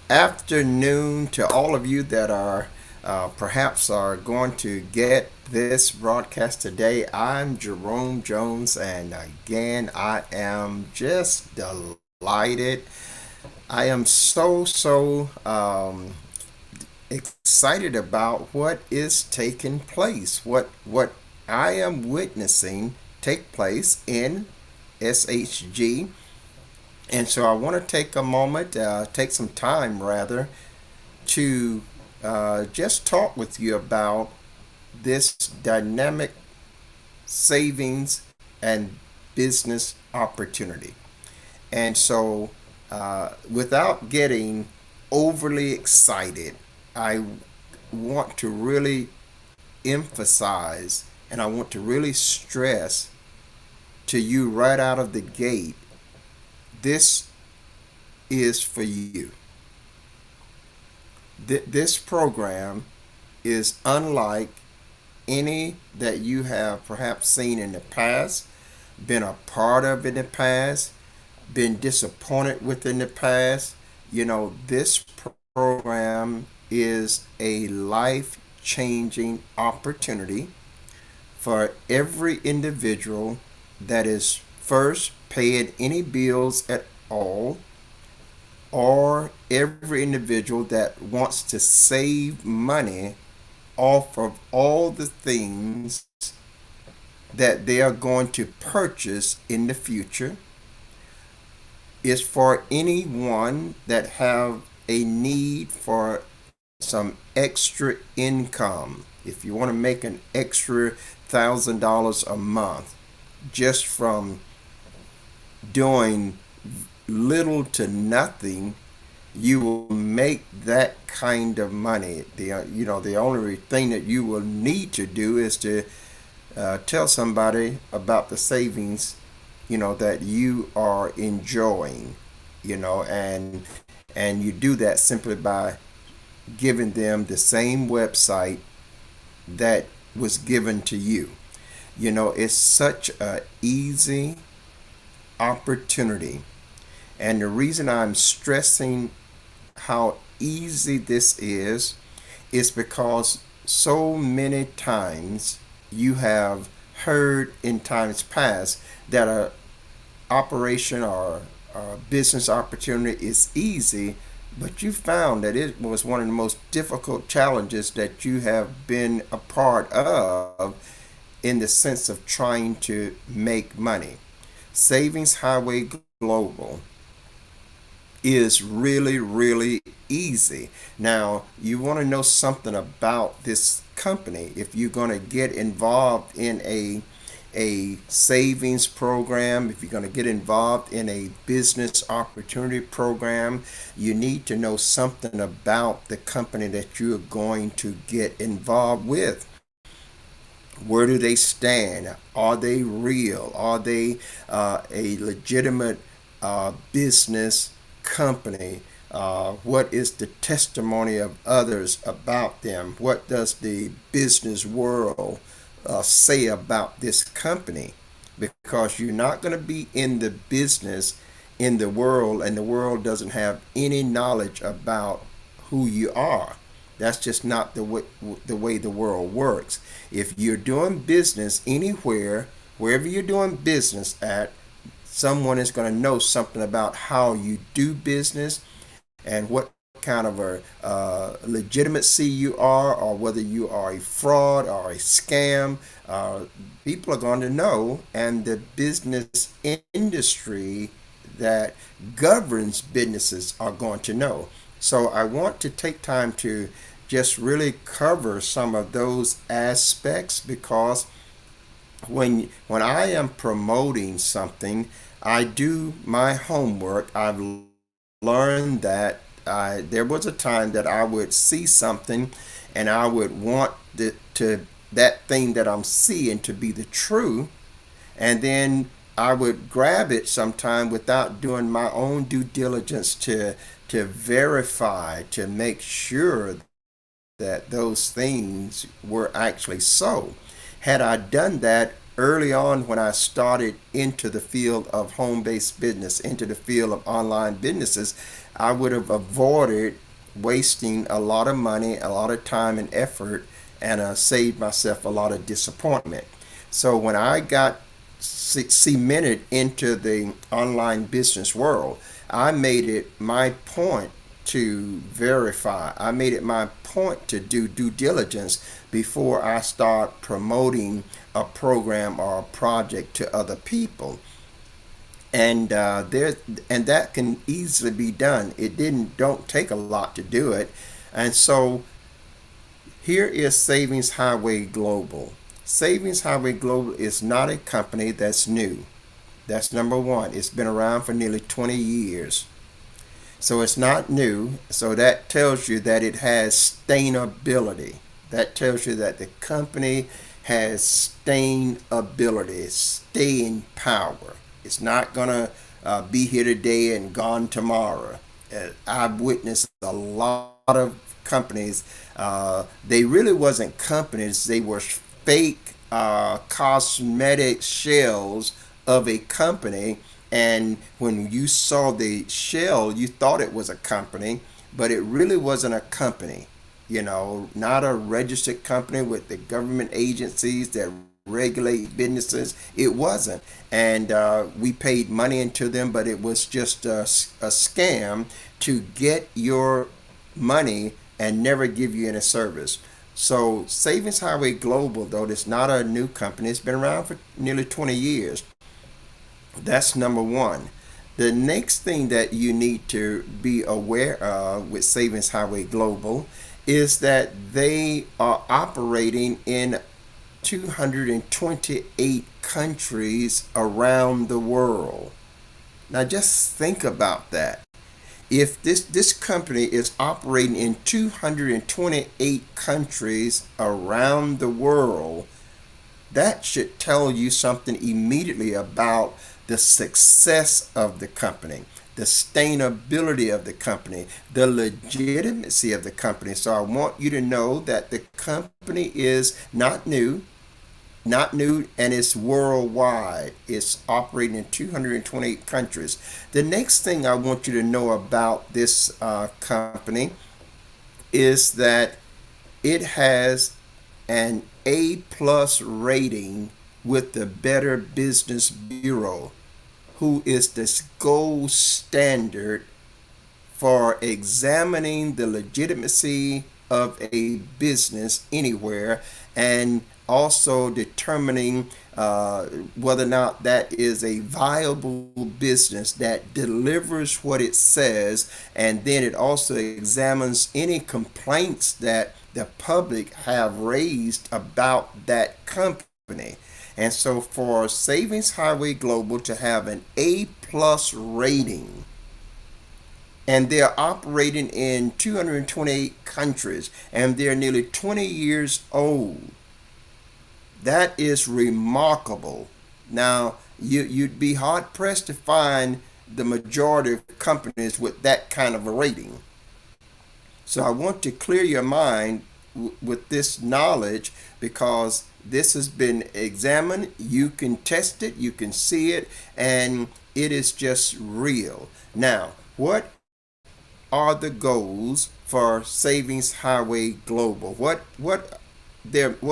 afternoon to all of you that are perhaps are going to get this broadcast today. I'm Jerome Jones, and again, I am just delighted. I am so excited about what is taking place, what I am witnessing take place in SHG. And so I want to take a moment, take some time rather, to just talk with you about this dynamic savings and business opportunity. And so, without getting overly excited, I want to really emphasize and I want to really stress to you right out of the gate, this is for you. This program is unlike any that you have perhaps seen in the past, been a part of in the past, been disappointed with in the past. This program is a life changing opportunity for every individual that is first paying any bills at all, or every individual that wants to save money off of all the things that they are going to purchase in the future. Is for anyone that have a need for some extra income. If you want to make an extra $1,000 a month just from doing little to nothing, you will make that kind of money. The only thing that you will need to do is to tell somebody about the savings, that you are enjoying, and you do that simply by giving them the same website that was given to you. It's such a easy opportunity. And the reason I'm stressing how easy this is because so many times you have heard in times past that a operation or a business opportunity is easy, but you found that it was one of the most difficult challenges that you have been a part of in the sense of trying to make money. Savings Highway Global is really, really easy. Now, you want to know something about this company. If you're going to get involved in a savings program, if you're going to get involved in a business opportunity program, you need to know something about the company that you're going to get involved with. Where do they stand? Are they real? Are they a legitimate business company? What is the testimony of others about them? What does the business world say about this company? Because you're not going to be in the business in the world, and the world doesn't have any knowledge about who you are. That's just not the way the world works. If you're doing business anywhere, wherever you're doing business at, someone is going to know something about how you do business and what kind of a legitimacy you are, or whether you are a fraud or a scam. People are going to know, and the business industry that governs businesses are going to know. So I want to take time to just really cover some of those aspects, because when I am promoting something, I do my homework. I've learned that there was a time that I would see something and I would want that thing that I'm seeing to be the true, and then I would grab it sometime without doing my own due diligence to verify, to make sure that those things were actually so. Had I done that early on when I started into the field of home based business, into the field of online businesses, I would have avoided wasting a lot of money, a lot of time and effort, and saved myself a lot of disappointment. So when I got cemented into the online business world, I made it my point to verify. I made it my point to do due diligence before I start promoting a program or a project to other people. And that can easily be done. It didn't don't take a lot to do it. And so here is Savings Highway Global. Savings Highway Global is not a company that's new. That's number one. It's been around for nearly 20 years. So it's not new. So that tells you that it has sustainability. That tells you that the company has sustainability, staying power. It's not going to be here today and gone tomorrow. I've witnessed a lot of companies. They really wasn't companies. They were fake cosmetic shells of a company, and when you saw the shell you thought it was a company, but it really wasn't a company. Not a registered company with the government agencies that regulate businesses. It wasn't. And we paid money into them, but it was just a scam to get your money and never give you any service. So Savings Highway Global, though, it's not a new company. It's been around for nearly 20 years. That's number one. The next thing that you need to be aware of with Savings Highway Global is that they are operating in 228 countries around the world. Now just think about that. If this company is operating in 228 countries around the world, that should tell you something immediately about the success of the company, the sustainability of the company, the legitimacy of the company. So I want you to know that the company is not new, and it's worldwide. It's operating in 228 countries. The next thing I want you to know about this company is that it has an A plus rating with the Better Business Bureau, who is the gold standard for examining the legitimacy of a business anywhere, and also determining whether or not that is a viable business that delivers what it says, and then it also examines any complaints that the public have raised about that company. And so for Savings Highway Global to have an A plus rating, and they're operating in 228 countries, and they're nearly 20 years old, that is remarkable. Now, you'd be hard pressed to find the majority of companies with that kind of a rating. So I want to clear your mind with this knowledge, because this has been examined. You can test it, you can see it, and it is just real. Now, what are the goals for Savings Highway Global? What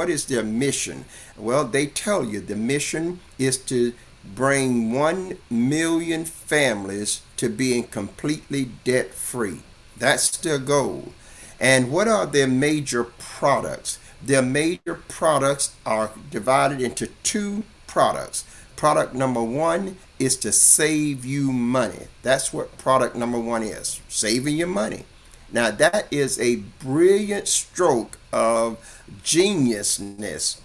is their mission? Well, they tell you the mission is to bring 1 million families to being completely debt free. That's their goal. And what are their major products? Their major products are divided into two products. Product number one is to save you money. That's what product number one is, saving your money. Now, that is a brilliant stroke of geniusness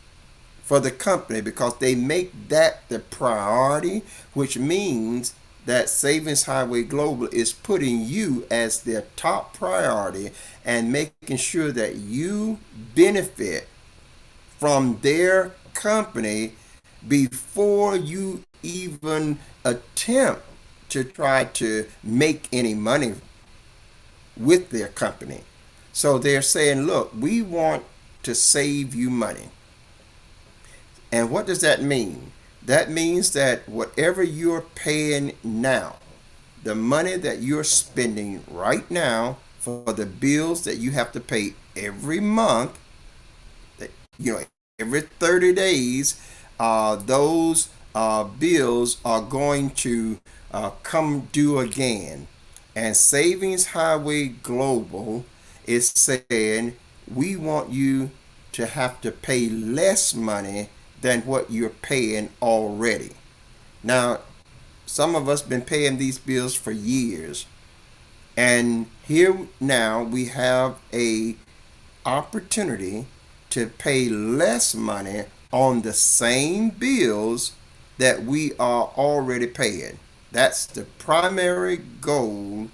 for the company, because they make that the priority, which means that Savings Highway Global is putting you as their top priority and making sure that you benefit from their company before you even attempt to try to make any money with their company. So they're saying, look, we want to save you money. And what does that mean? That means that whatever you're paying now, the money that you're spending right now for the bills that you have to pay every month, you know, every 30 days, those bills are going to come due again. And Savings Highway Global is saying we want you to have to pay less money than what you're paying already. Now, some of us been paying these bills for years, and here now we have a opportunity to pay less money on the same bills that we are already paying. That's the primary goal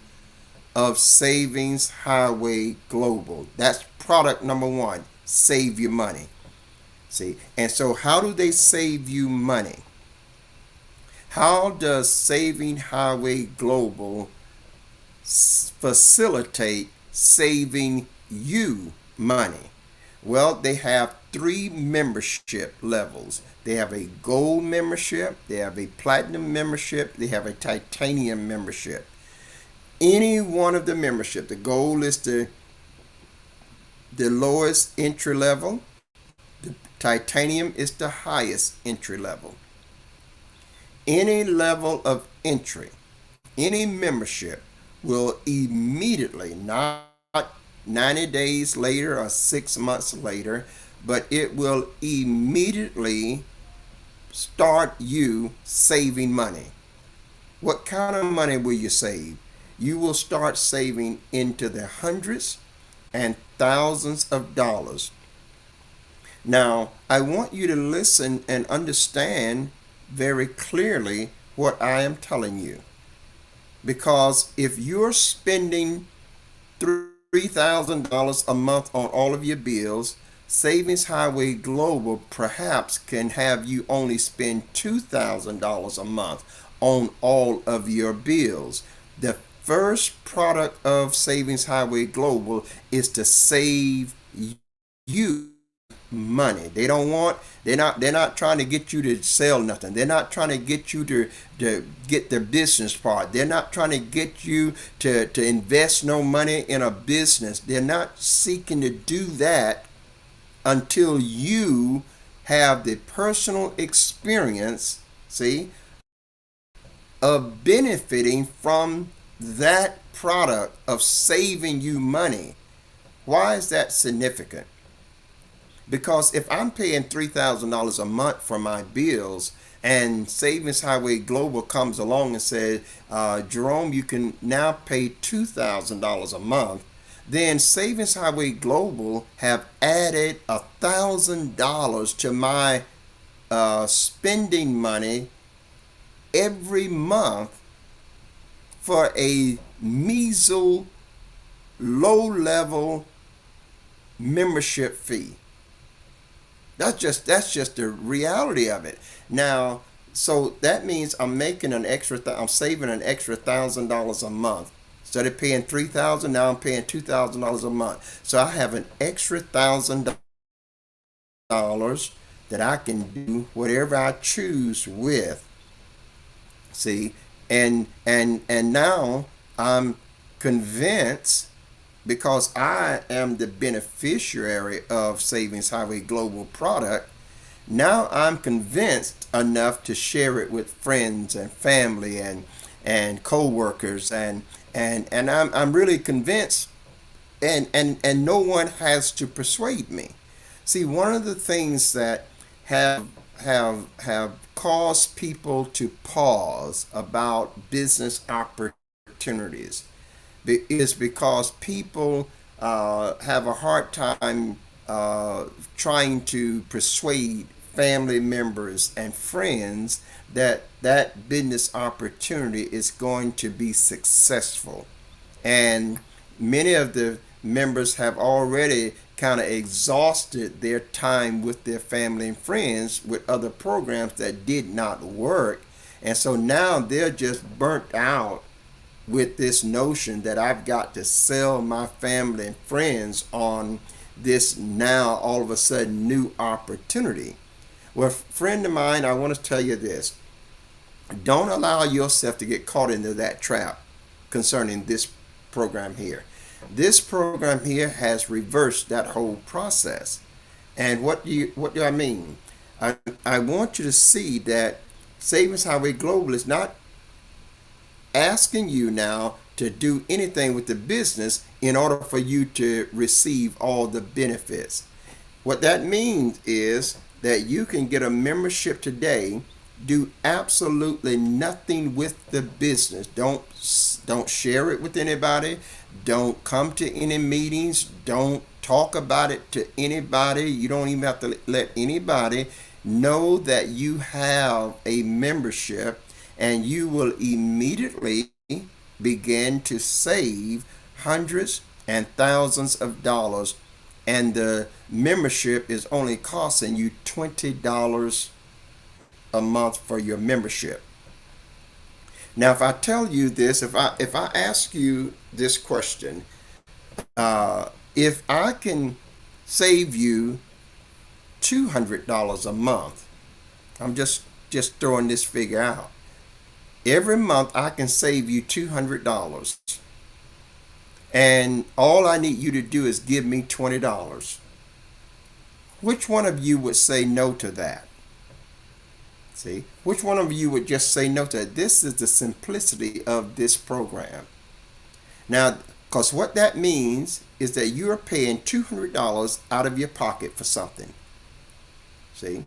of Savings Highway Global. That's product number one. Save you money. See, and so how do they save you money? How does Saving Highway Global facilitate saving you money? Well, they have three membership levels. They have a gold membership, they have a platinum membership, they have a titanium membership. Any one of the membership, the gold is the lowest entry level, the titanium is the highest entry level. Any level of entry, any membership will immediately, not 90 days later or 6 months later, but it will immediately start you saving money. What kind of money will you save? You will start saving into the hundreds and thousands of dollars. Now, I want you to listen and understand very clearly what I am telling you. Because if you're spending $3,000 a month on all of your bills, Savings Highway Global perhaps can have you only spend $2,000 a month on all of your bills. The first product of Savings Highway Global is to save you money. They're not trying to get you to sell nothing. They're not trying to get you to get the business part. They're not trying to get you to invest no money in a business. They're not seeking to do that until you have the personal experience, see, of benefiting from that product of saving you money. Why is that significant? Because if I'm paying $3,000 a month for my bills and Savings Highway Global comes along and says, Jerome, you can now pay $2,000 a month, then Savings Highway Global have added $1,000 to my spending money every month for a measly low-level membership fee. That's just the reality of it. Now, so that means I'm making I'm saving an extra $1,000 a month. Instead of paying $3,000, now I'm paying $2,000 a month. So I have an extra $1,000 that I can do whatever I choose with. See, and now I'm convinced, because I am the beneficiary of Savings Highway Global product, now I'm convinced enough to share it with friends and family and co-workers and I'm really convinced, and no one has to persuade me. See, one of the things that have caused people to pause about business opportunities is because people have a hard time trying to persuade family members and friends that that business opportunity is going to be successful. And many of the members have already kind of exhausted their time with their family and friends with other programs that did not work. And so now they're just burnt out with this notion that I've got to sell my family and friends on this now all of a sudden new opportunity. Well, friend of mine, I want to tell you this. Don't allow yourself to get caught into that trap concerning this program here. This program here has reversed that whole process. And what do I mean? I want you to see that Savings Highway Global is not asking you now to do anything with the business in order for you to receive all the benefits. What that means is that you can get a membership today, do absolutely nothing with the business. Don't share it with anybody. Don't come to any meetings. Don't talk about it to anybody. You don't even have to let anybody know that you have a membership, and you will immediately begin to save hundreds and thousands of dollars, and the membership is only costing you $20 a month for your membership. Now, if I tell you this, if I ask you this question, if I can save you $200 a month, I'm just throwing this figure out. Every month I can save you $200, and all I need you to do is give me $20. Which one of you would say no to that? See, which one of you would just say no to it? This is the simplicity of this program. Now, because what that means is that you're paying $200 out of your pocket for something. See?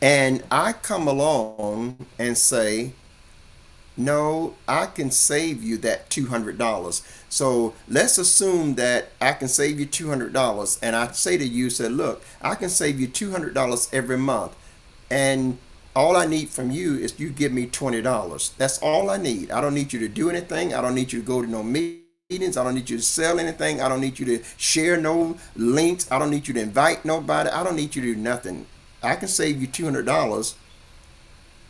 And I come along and say, no, I can save you that $200. So let's assume that I can save you $200. And I say to you, say, look, I can save you $200 every month. And all I need from you is you give me $20. That's all I need. I don't need you to do anything. I don't need you to go to no meetings. I don't need you to sell anything. I don't need you to share no links. I don't need you to invite nobody. I don't need you to do nothing. I can save you $200,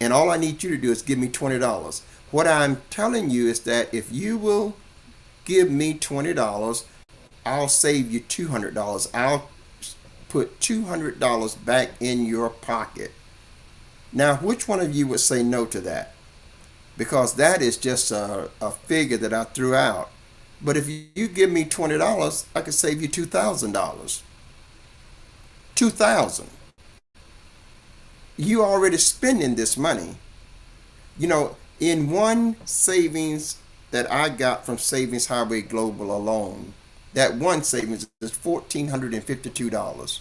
and all I need you to do is give me $20. What I'm telling you is that if you will give me $20, I'll save you $200. I'll put $200 back in your pocket. Now, which one of you would say no to that? Because that is just a figure that I threw out. But if you give me $20, I could save you $2,000. $2,000. You already spending this money. You know, in one savings that I got from Savings Highway Global alone, that one savings is $1,452.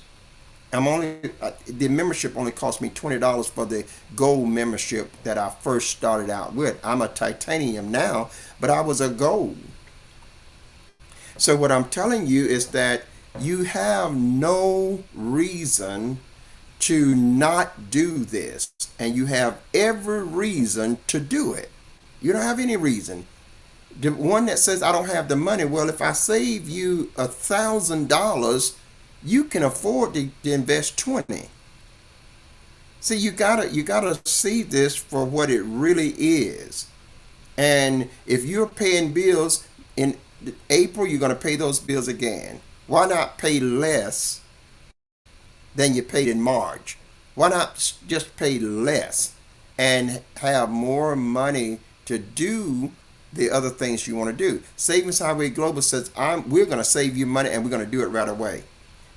The membership only cost me $20 for the gold membership that I first started out with. I'm a titanium now, but I was a gold. So what I'm telling you is that you have no reason to not do this, and you have every reason to do it. You don't have any reason. The one that says I don't have the money, well, if I save you $1,000, you can afford to invest 20. See, you gotta see this for what it really is. And if you're paying bills in April, you're gonna pay those bills again. Why not pay less than you paid in March? Why not just pay less and have more money to do the other things you want to do? Savings Highway Global says we're going to save you money, and we're going to do it right away.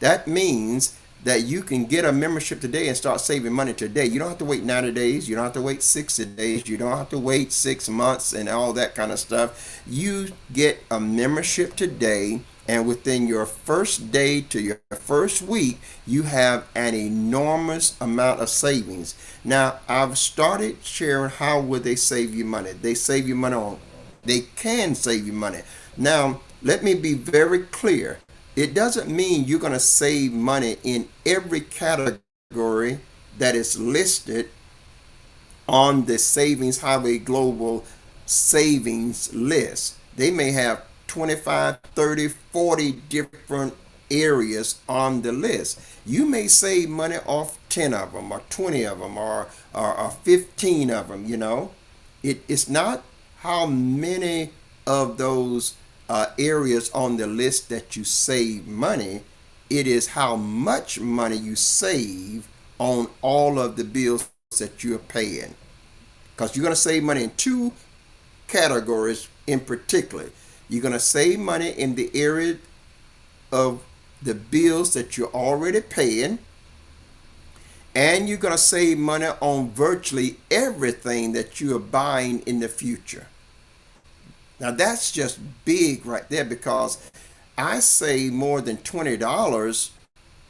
That means that you can get a membership today and start saving money today. You don't have to wait 90 days. You don't have to wait 60 days. You don't have to wait 6 months and all that kind of stuff. You get a membership today, and within your first day to your first week, you have an enormous amount of savings. Now, I've started sharing how would they save you money. They save you money they can save you money. Now, let me be very clear. It doesn't mean you're going to save money in every category that is listed on the Savings Highway Global savings list. They may have 25, 30, 40 different areas on the list. You may save money off 10 of them or 20 of them or 15 of them, you know. It's not how many of those areas on the list that you save money. It is how much money you save on all of the bills that you're paying. because you're going to save money in two categories in particular. You're going to save money in the area of the bills that you're already paying, and you're going to save money on virtually everything that you are buying in the future. Now that's just big right there, because I save more than $20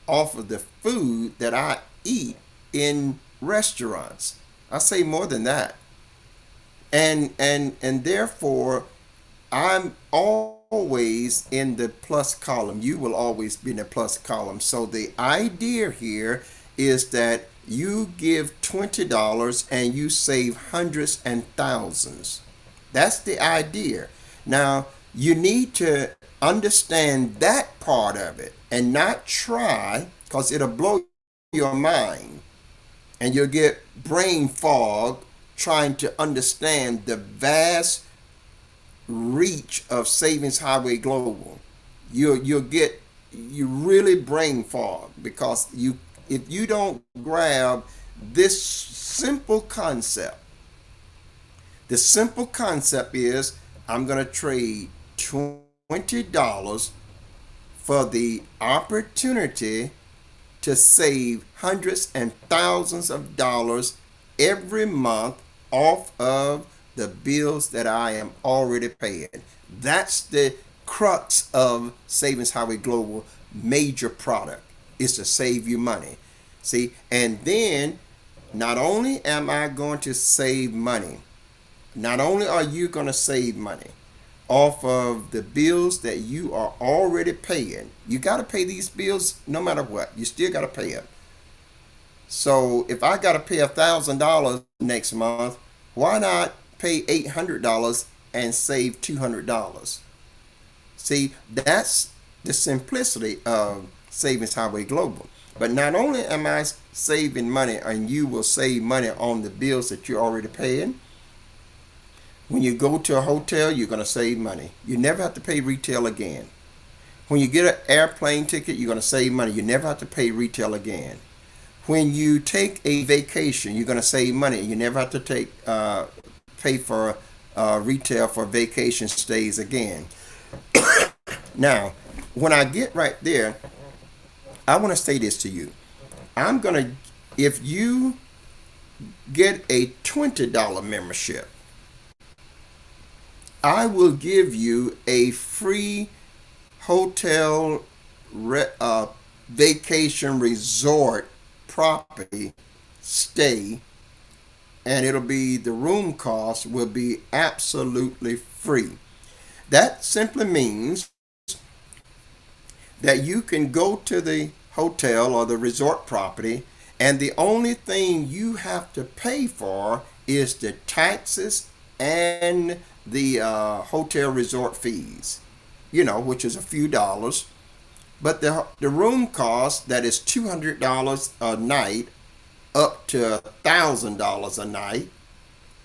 off of the food that I eat in restaurants. I save more than that. And therefore I'm always in the plus column. You will always be in the plus column. So the idea here is that you give $20 and you save hundreds and thousands. That's the idea. Now, you need to understand that part of it and not try, because it'll blow your mind and you'll get brain fog trying to understand the vast reach of Savings Highway Global. You really brain fog, because if you don't grab this simple concept. The simple concept is, I'm going to trade $20 for the opportunity to save hundreds and thousands of dollars every month off of the bills that I am already paying. That's the crux of Savings Highway Global major product, is to save you money. See, and then not only am I going to save money, not only are you going to save money off of the bills that you are already paying. You got to pay these bills no matter what. You still got to pay them. So if I got to pay $1,000 next month, why not pay $800 and save $200? See, that's the simplicity of Savings Highway Global. But not only am I saving money, and you will save money on the bills that you're already paying. When you go to a hotel, you're going to save money. You never have to pay retail again. When you get an airplane ticket, you're going to save money. You never have to pay retail again. When you take a vacation, you're going to save money. You never have to pay for retail for vacation stays again. Now, when I get right there, I want to say this to you. If you get a $20 membership, I will give you a free hotel vacation resort property stay, and the room cost will be absolutely free. That simply means that you can go to the hotel or the resort property, and the only thing you have to pay for is the taxes and the hotel resort fees, which is a few dollars. But the room cost, that is $200 a night up to $1,000 a night.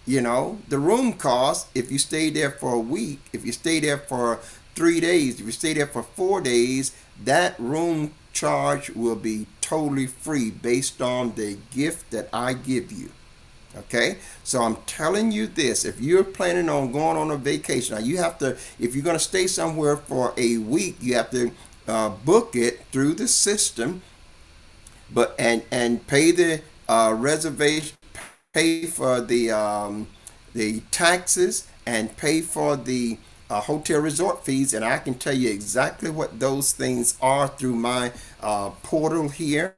The room cost, if you stay there for a week, if you stay there for 3 days, if you stay there for 4 days, that room charge will be totally free based on the gift that I give you. Okay, so I'm telling you this: if you're planning on going on a vacation, now you have to, if you're going to stay somewhere for a week, you have to book it through the system, but and pay the reservation, pay for the taxes, and pay for the hotel resort fees. And I can tell you exactly what those things are through my portal here,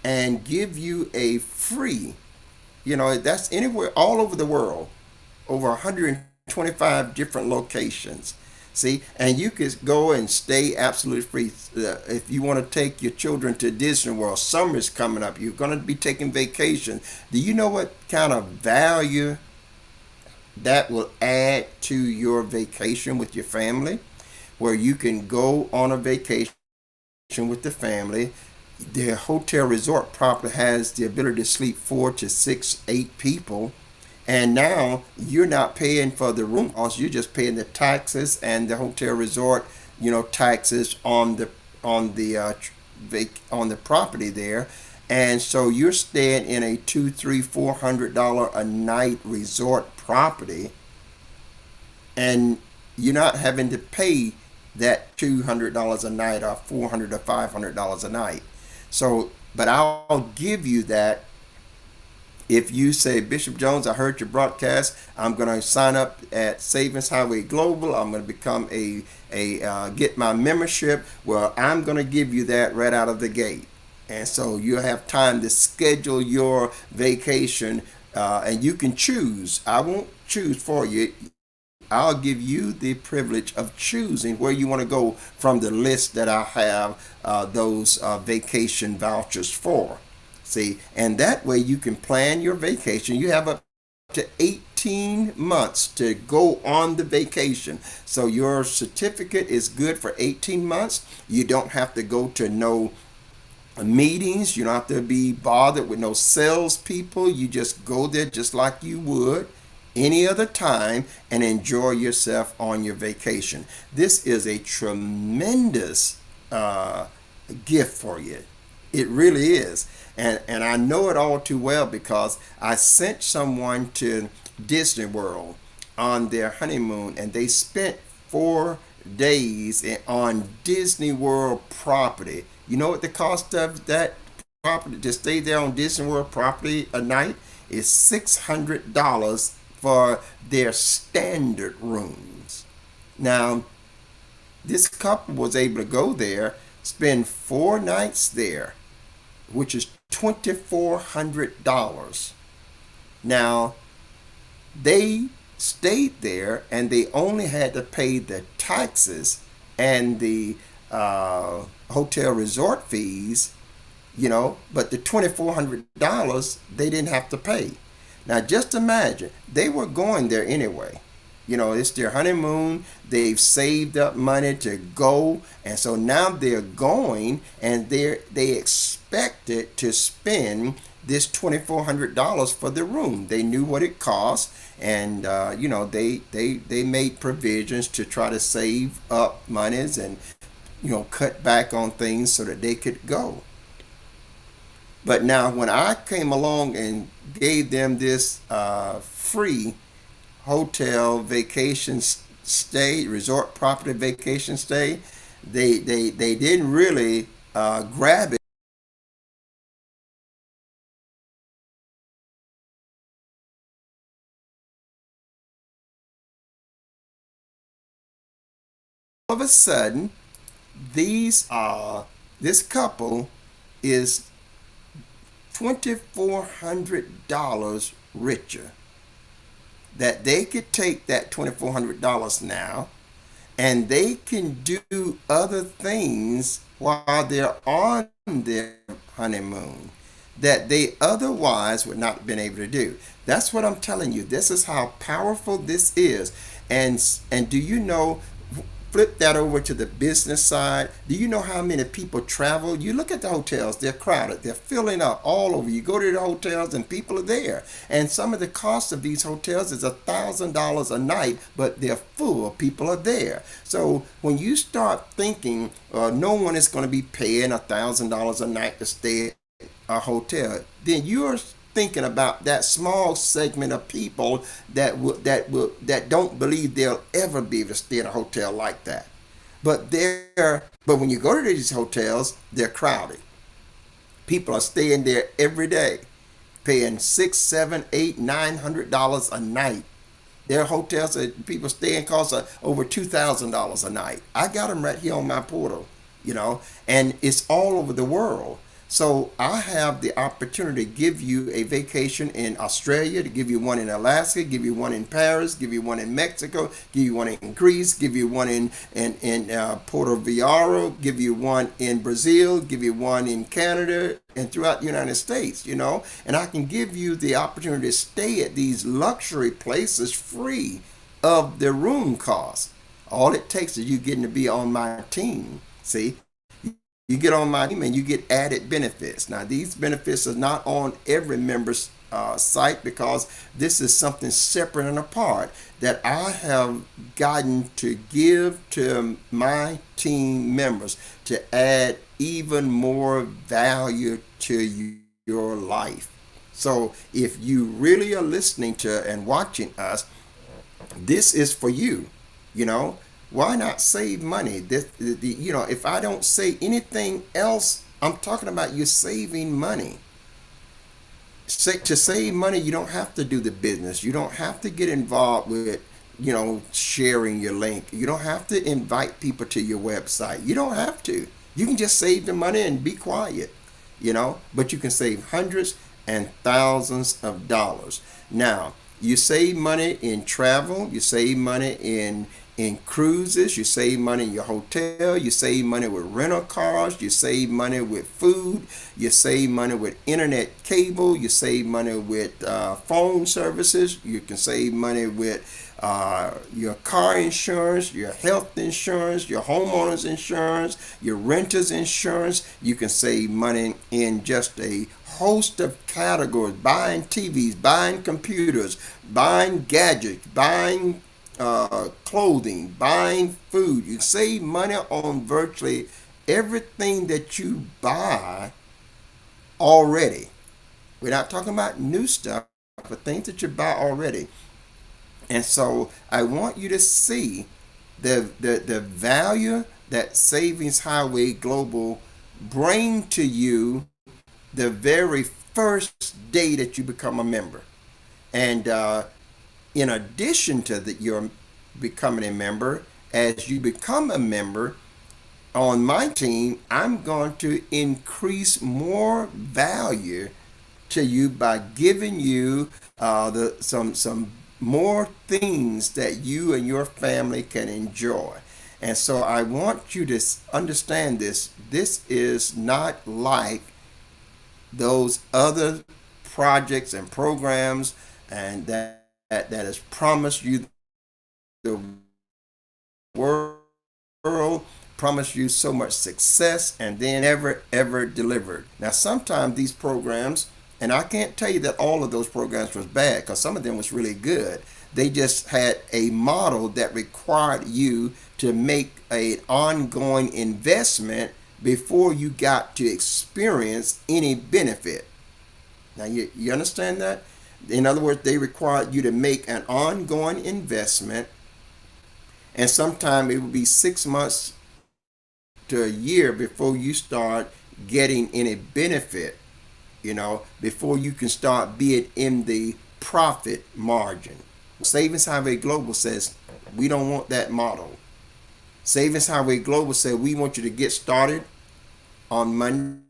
and give you a free. That's anywhere, all over the world, over 125 different locations. See, and you could go and stay absolutely free. If you want to take your children to Disney World, summer's coming up, you're going to be taking vacation. Do you know what kind of value that will add to your vacation with your family? Where you can go on a vacation with the family. The hotel resort property has the ability to sleep 4 to 6, 8 people, and now you're not paying for the room cost. You're just paying the taxes and the hotel resort, taxes on the property there, And so you're staying in a two, three, $400 a night resort property, and you're not having to pay that $200 a night or $400 or $500 a night. So, but I'll give you that if you say, Bishop Jones, I heard your broadcast. I'm going to sign up at Savings Highway Global. I'm going to become get my membership. Well, I'm going to give you that right out of the gate. And so you have time to schedule your vacation, and you can choose. I won't choose for you. I'll give you the privilege of choosing where you want to go from the list that I have those vacation vouchers for. See, and that way you can plan your vacation. You have up to 18 months to go on the vacation. So your certificate is good for 18 months. You don't have to go to no meetings. You don't have to be bothered with no salespeople. You just go there just like you would any other time and enjoy yourself on your vacation. This is a tremendous gift for you. It really is. And I know it all too well because I sent someone to Disney World on their honeymoon, and they spent 4 days on Disney World property. You know what the cost of that property to stay there on Disney World property a night is? $600 for their standard rooms. Now, this couple was able to go there, spend 4 nights there, which is $2,400. Now, they stayed there and they only had to pay the taxes and the hotel resort fees, but the $2,400 they didn't have to pay. Now, just imagine, they were going there anyway. It's their honeymoon. They've saved up money to go, and so now they're going, and they expected to spend this $2,400 for the room. They knew what it cost, and they made provisions to try to save up monies and cut back on things so that they could go. But now, when I came along and gave them this free hotel vacation stay, resort property vacation stay, they didn't really grab it. All of a sudden, this couple is $2,400 richer. That they could take that $2,400 now, and they can do other things while they're on their honeymoon that they otherwise would not have been able to do. That's what I'm telling you. This is how powerful this is. And do you know, flip that over to the business side. Do you know how many people travel? You look at the hotels, they're crowded, they're filling up all over. You go to the hotels and people are there. And some of the cost of these hotels is $1,000 a night, but they're full, people are there. So when you start thinking no one is going to be paying $1,000 a night to stay at a hotel, then you're thinking about that small segment of people that don't believe they'll ever be able to stay in a hotel like that. But when you go to these hotels, they're crowded. People are staying there every day, paying $600, $700, $800, $900 a night. There are hotels that people stay in cost over $2,000 a night. I got them right here on my portal, and it's all over the world. So I have the opportunity to give you a vacation in Australia, to give you one in Alaska, give you one in Paris, give you one in Mexico, give you one in Greece, give you one in Puerto Vallarta, give you one in Brazil, give you one in Canada, and throughout the United States, And I can give you the opportunity to stay at these luxury places free of the room cost. All it takes is you getting to be on my team. See? You get on my team and you get added benefits. Now, these benefits are not on every member's site because this is something separate and apart that I have gotten to give to my team members to add even more value to you. your life. So if you really are listening to and watching us, this is for you. You know, why not save money? If I don't say anything else, I'm talking about you saving money. To save money, you don't have to do the business. You don't have to get involved with, sharing your link. You don't have to invite people to your website. You don't have to. You can just save the money and be quiet, but you can save hundreds and thousands of dollars. Now, you save money in travel, you save money in cruises, you save money in your hotel, you save money with rental cars, you save money with food, you save money with internet cable, you save money with phone services, you can save money with your car insurance, your health insurance, your homeowner's insurance, your renter's insurance. You can save money in just a host of categories: buying TVs, buying computers, buying gadgets, buying clothing, buying food. You save money on virtually everything that you buy already. We're not talking about new stuff, but things that you buy already. And so I want you to see the value that Savings Highway Global bring to you the very first day that you become a member. And in addition to that, you're becoming a member. As you become a member on my team, I'm going to increase more value to you by giving you some more things that you and your family can enjoy. And so I want you to understand this. This is not like those other projects and programs and that has promised you the world, promised you so much success, and then ever delivered. Now sometimes these programs, and I can't tell you that all of those programs was bad, because some of them was really good. They just had a model that required you to make an ongoing investment before you got to experience any benefit. Now you understand that? In other words, they required you to make an ongoing investment, and sometimes it would be 6 months to a year before you start getting any benefit, before you can start being in the profit margin. Savings Highway Global says we don't want that model. Savings Highway Global said we want you to get started on Monday,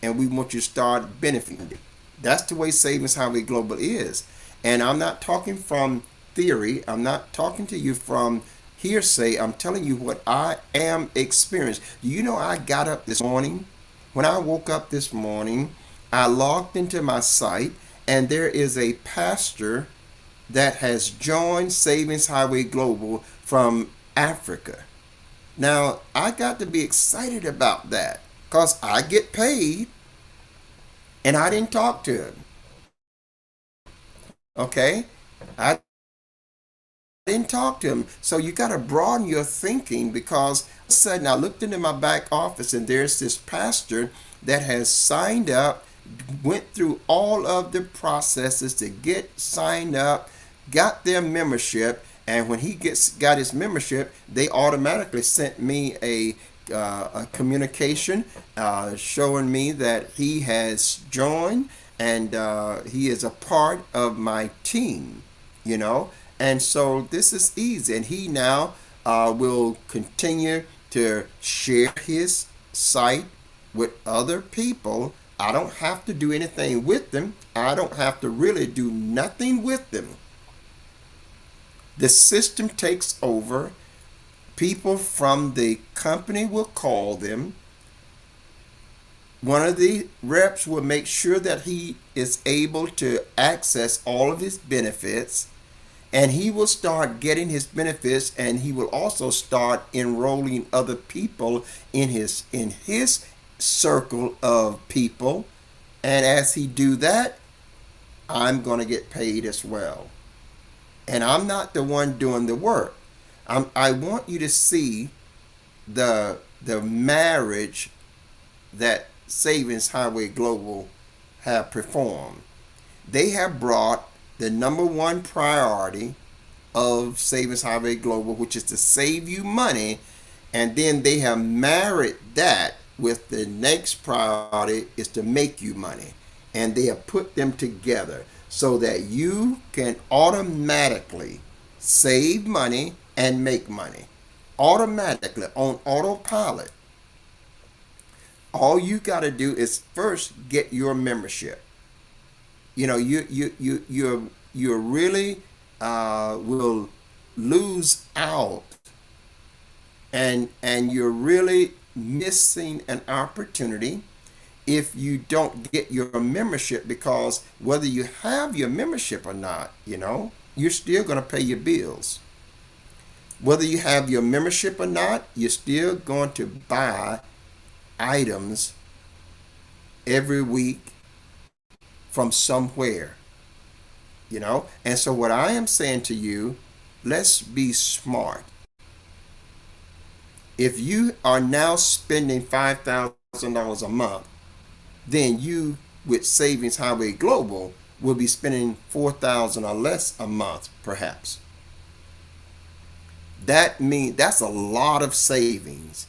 and we want you to start benefiting. That's the way Savings Highway Global is. And I'm not talking from theory. I'm not talking to you from hearsay. I'm telling you what I am experiencing. Do you know I got up this morning? When I woke up this morning, I logged into my site, and there is a pastor that has joined Savings Highway Global from Africa. Now, I got to be excited about that because I get paid, and I didn't talk to him. Okay? I didn't talk to him. So you got to broaden your thinking, because all of a sudden I looked into my back office, and there's this pastor that has signed up, went through all of the processes to get signed up, got their membership, and when he got his membership, they automatically sent me a communication showing me that he has joined, and he is a part of my team, And so this is easy, and he now will continue to share his site with other people. I don't have to do anything with them. I don't have to really do nothing with them. The system takes over. People from the company will call them. One of the reps will make sure that he is able to access all of his benefits, and he will start getting his benefits, and he will also start enrolling other people in his circle of people. And as he do that, I'm going to get paid as well. And I'm not the one doing the work. I want you to see the marriage that Savings Highway Global have performed. They have brought the number one priority of Savings Highway Global, which is to save you money, and then they have married that with the next priority is to make you money. And they have put them together so that you can automatically save money and make money. Automatically on autopilot. All you got to do is first get your membership. You know, you're really will lose out, and you're really missing an opportunity if you don't get your membership, because whether you have your membership or not, you're still going to pay your bills. Whether you have your membership or not, you're still going to buy items every week from somewhere, And so what I am saying to you, let's be smart. If you are now spending $5,000 a month, then you, with Savings Highway Global, will be spending $4,000 or less a month, perhaps. That means that's a lot of savings.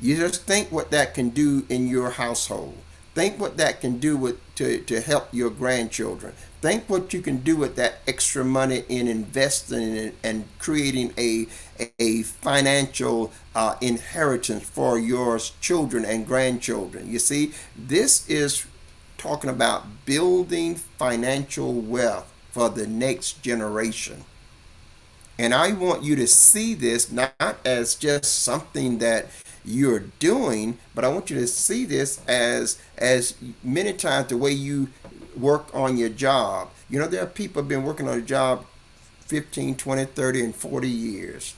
You just think what that can do in your household. Think what that can do to help your grandchildren. Think what you can do with that extra money in investing and creating a financial inheritance for your children and grandchildren. You see, this is talking about building financial wealth for the next generation. And I want you to see this not as just something that you're doing, but I want you to see this as many times the way you work on your job. There are people who have been working on a job 15, 20, 30, and 40 years.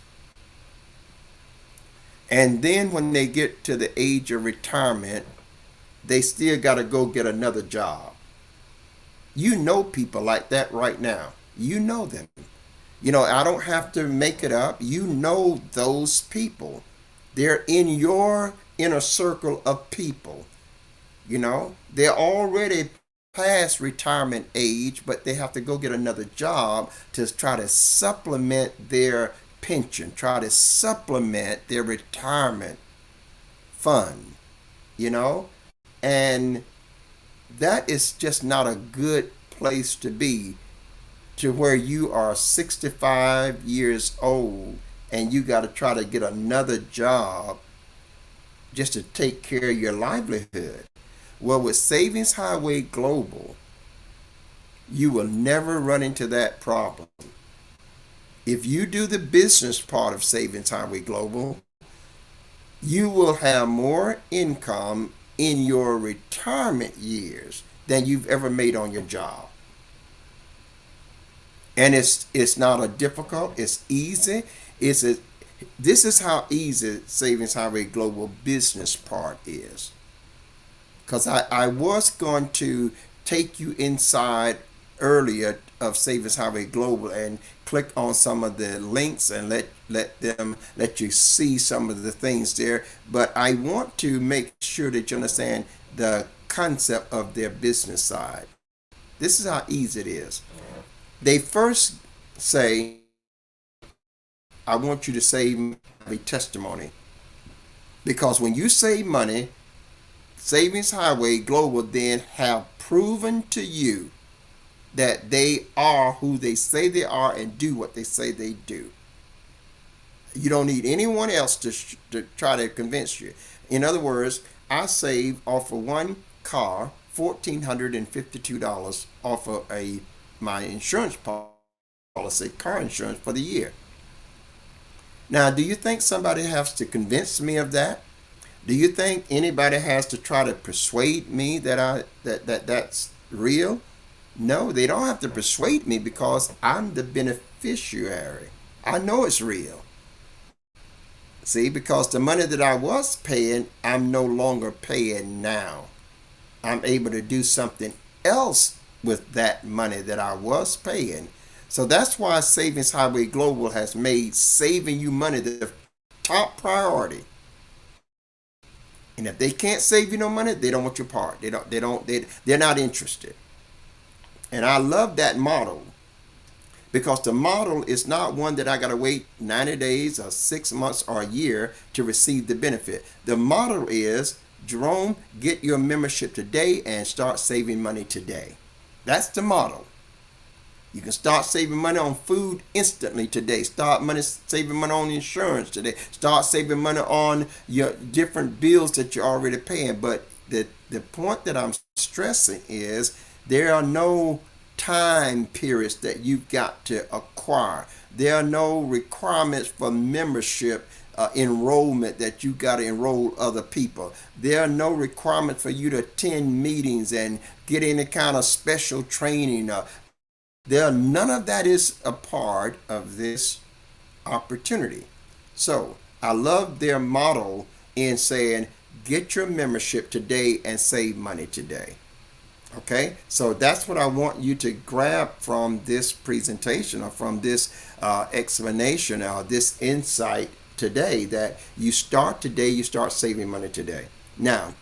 And then when they get to the age of retirement, they still got to go get another job. You know people like that right now. You know them. I don't have to make it up. You know those people. They're in your inner circle of people. They're already past retirement age, but they have to go get another job to try to supplement their pension, try to supplement their retirement fund, and that is just not a good place to be, to where you are 65 years old and you got to try to get another job just to take care of your livelihood. Well, with Savings Highway Global, you will never run into that problem. If you do the business part of Savings Highway Global, you will have more income in your retirement years than you've ever made on your job. And it's not a difficult, it's easy. This is how easy Savings Highway Global business part is. Because I was going to take you inside earlier of Savings Highway Global and click on some of the links and let you see some of the things there. But I want to make sure that you understand the concept of their business side. This is how easy it is. They first say, I want you to save a testimony. Because when you save money, Savings Highway Global then have proven to you that they are who they say they are and do what they say they do. You don't need anyone else to try to convince you. In other words, I saved off of one car $1,452 off of my insurance policy, car insurance for the year. Now, do you think somebody has to convince me of that? Do you think anybody has to try to persuade me that's real? No, they don't have to persuade me because I'm the beneficiary. I know it's real. See, because the money that I was paying, I'm no longer paying now. I'm able to do something else with that money that I was paying. So that's why Savings Highway Global has made saving you money the top priority. And if they can't save you no money, they don't want your part. They're not interested. And I love that model because the model is not one that I got to wait 90 days or 6 months or a year to receive the benefit. The model is, Jerome, get your membership today and start saving money today. That's the model. You can start saving money on food instantly today. Start saving money on insurance today. Start saving money on your different bills that you're already paying. But the point that I'm stressing is there are no time periods that you've got to acquire. There are no requirements for membership enrollment that you got to enroll other people. There are no requirements for you to attend meetings and get any kind of special training. None of that is a part of this opportunity. So I love their model in saying, get your membership today and save money today. Okay, so that's what I want you to grab from this presentation or from this explanation or this insight today, that you start today, you start saving money today. Now,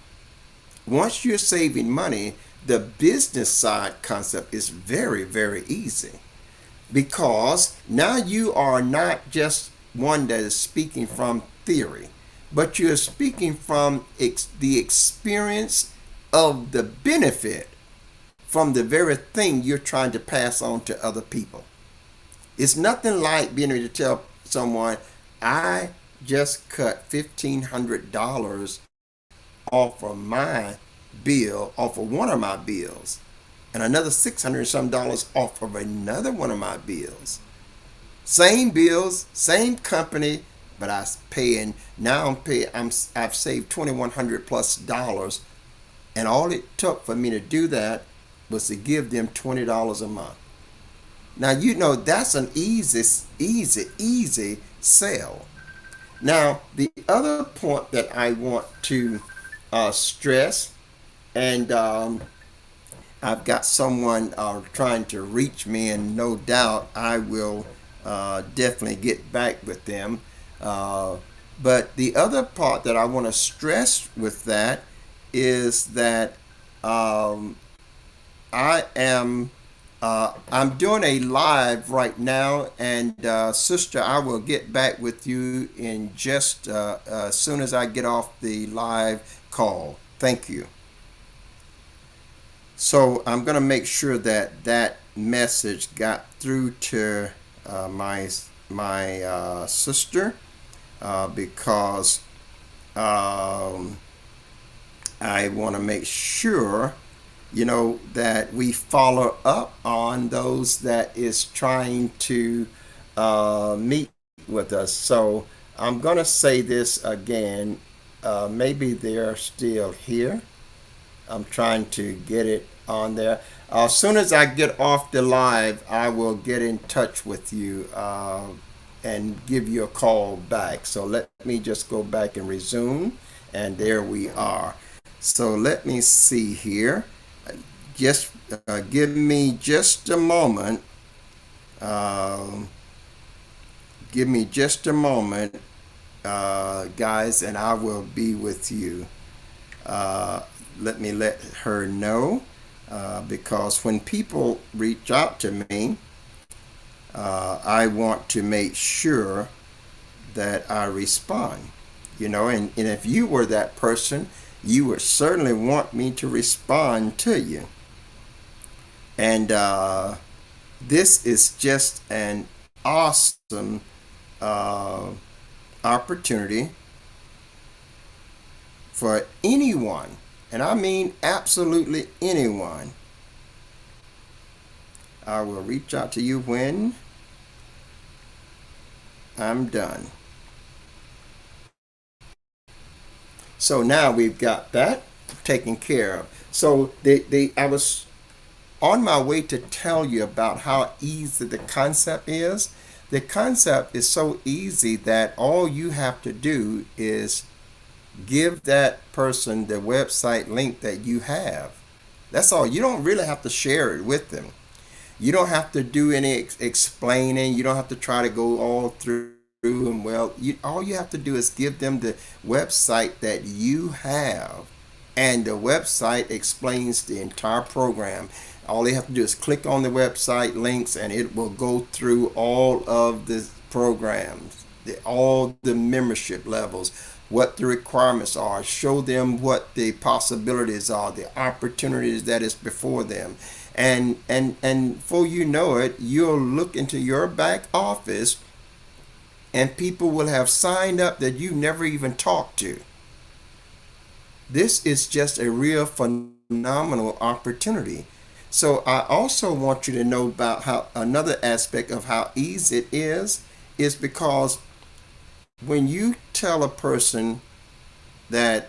once you're saving money, the business side concept is very, very easy, because now you are not just one that is speaking from theory, but you're speaking from the experience of the benefit from the very thing you're trying to pass on to other people. It's nothing like being able to tell someone, I just cut $1,500 off of my bill, off of one of my bills, and another $600 some off of another one of my bills. Same bills, same company, but I've saved $2,100 plus dollars, and all it took for me to do that was to give them $20 a month. Now, you know, that's an easy sell. Now, the other point that I want to stress, and I've got someone trying to reach me, and no doubt I will definitely get back with them. But the other part that I want to stress with that is that I'm doing a live right now, and sister, I will get back with you in just as soon as I get off the live call. Thank you. So I'm going to make sure that that message got through to my sister, because I want to make sure, you know, that we follow up on those that is trying to meet with us. So I'm going to say this again. Maybe they're still here. I'm trying to get it on there. As soon as I get off the live, I will get in touch with you and give you a call back. So let me just go back and resume. And there we are. So let me see here. Just give me just a moment. Give me just a moment, guys, and I will be with you. Let me let her know, because when people reach out to me, I want to make sure that I respond. You know, and if you were that person, you would certainly want me to respond to you. And this is just an awesome opportunity for anyone, and I mean absolutely anyone. I will reach out to you when I'm done. So now we've got that taken care of. So I was on my way to tell you about how easy the concept is. The concept is so easy that all you have to do is give that person the website link that you have. That's all. You don't really have to share it with them. You don't have to do any explaining. You don't have to try to go all through and well, all you have to do is give them the website that you have, and the website explains the entire program. All they have to do is click on the website links, and it will go through all of the programs, all the membership levels, what the requirements are, show them what the possibilities are, the opportunities that is before them. And before you know it, you'll look into your back office and people will have signed up that you never even talked to. This is just a real phenomenal opportunity. So I also want you to know about how another aspect of how easy it is because when you tell a person that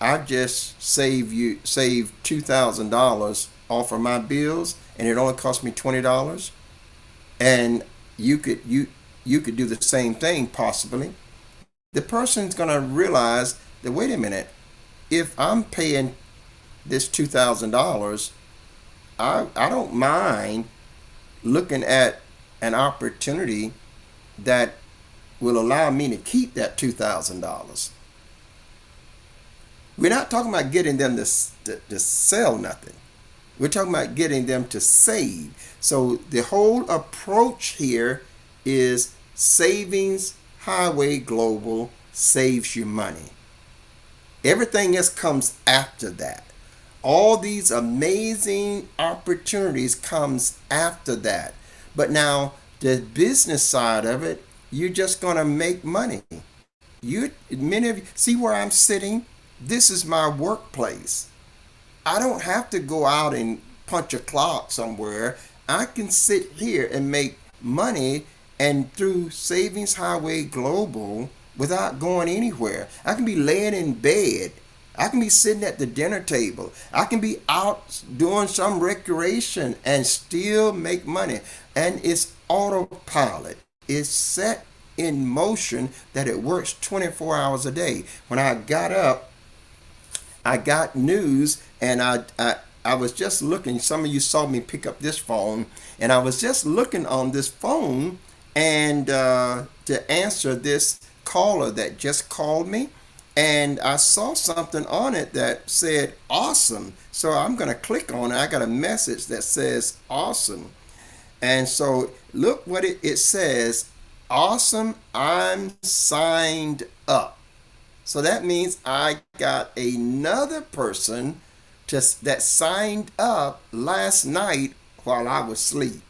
I've just saved $2,000 off of my bills and it only cost me $20, and you could do the same thing possibly, the person's gonna realize that, wait a minute, if I'm paying this $2,000, I don't mind looking at an opportunity that will allow me to keep that $2,000. We're not talking about getting them to sell nothing. We're talking about getting them to save. So the whole approach here is Savings Highway Global saves you money. Everything else comes after that. All these amazing opportunities comes after that. But now the business side of it, you're just going to make money. Many of you see where I'm sitting. This is my workplace. I don't have to go out and punch a clock somewhere. I can sit here and make money, and through Savings Highway Global without going anywhere. I can be laying in bed. I can be sitting at the dinner table. I can be out doing some recreation and still make money. And it's autopilot. It's set in motion that it works 24 hours a day. When I got up, I got news, and I was just looking. Some of you saw me pick up this phone, and I was just looking on this phone and to answer this caller that just called me, and I saw something on it that said awesome. So I'm going to click on it. I got a message that says awesome. And so look what it says. Awesome, I'm signed up. So that means I got another person that signed up last night while I was asleep.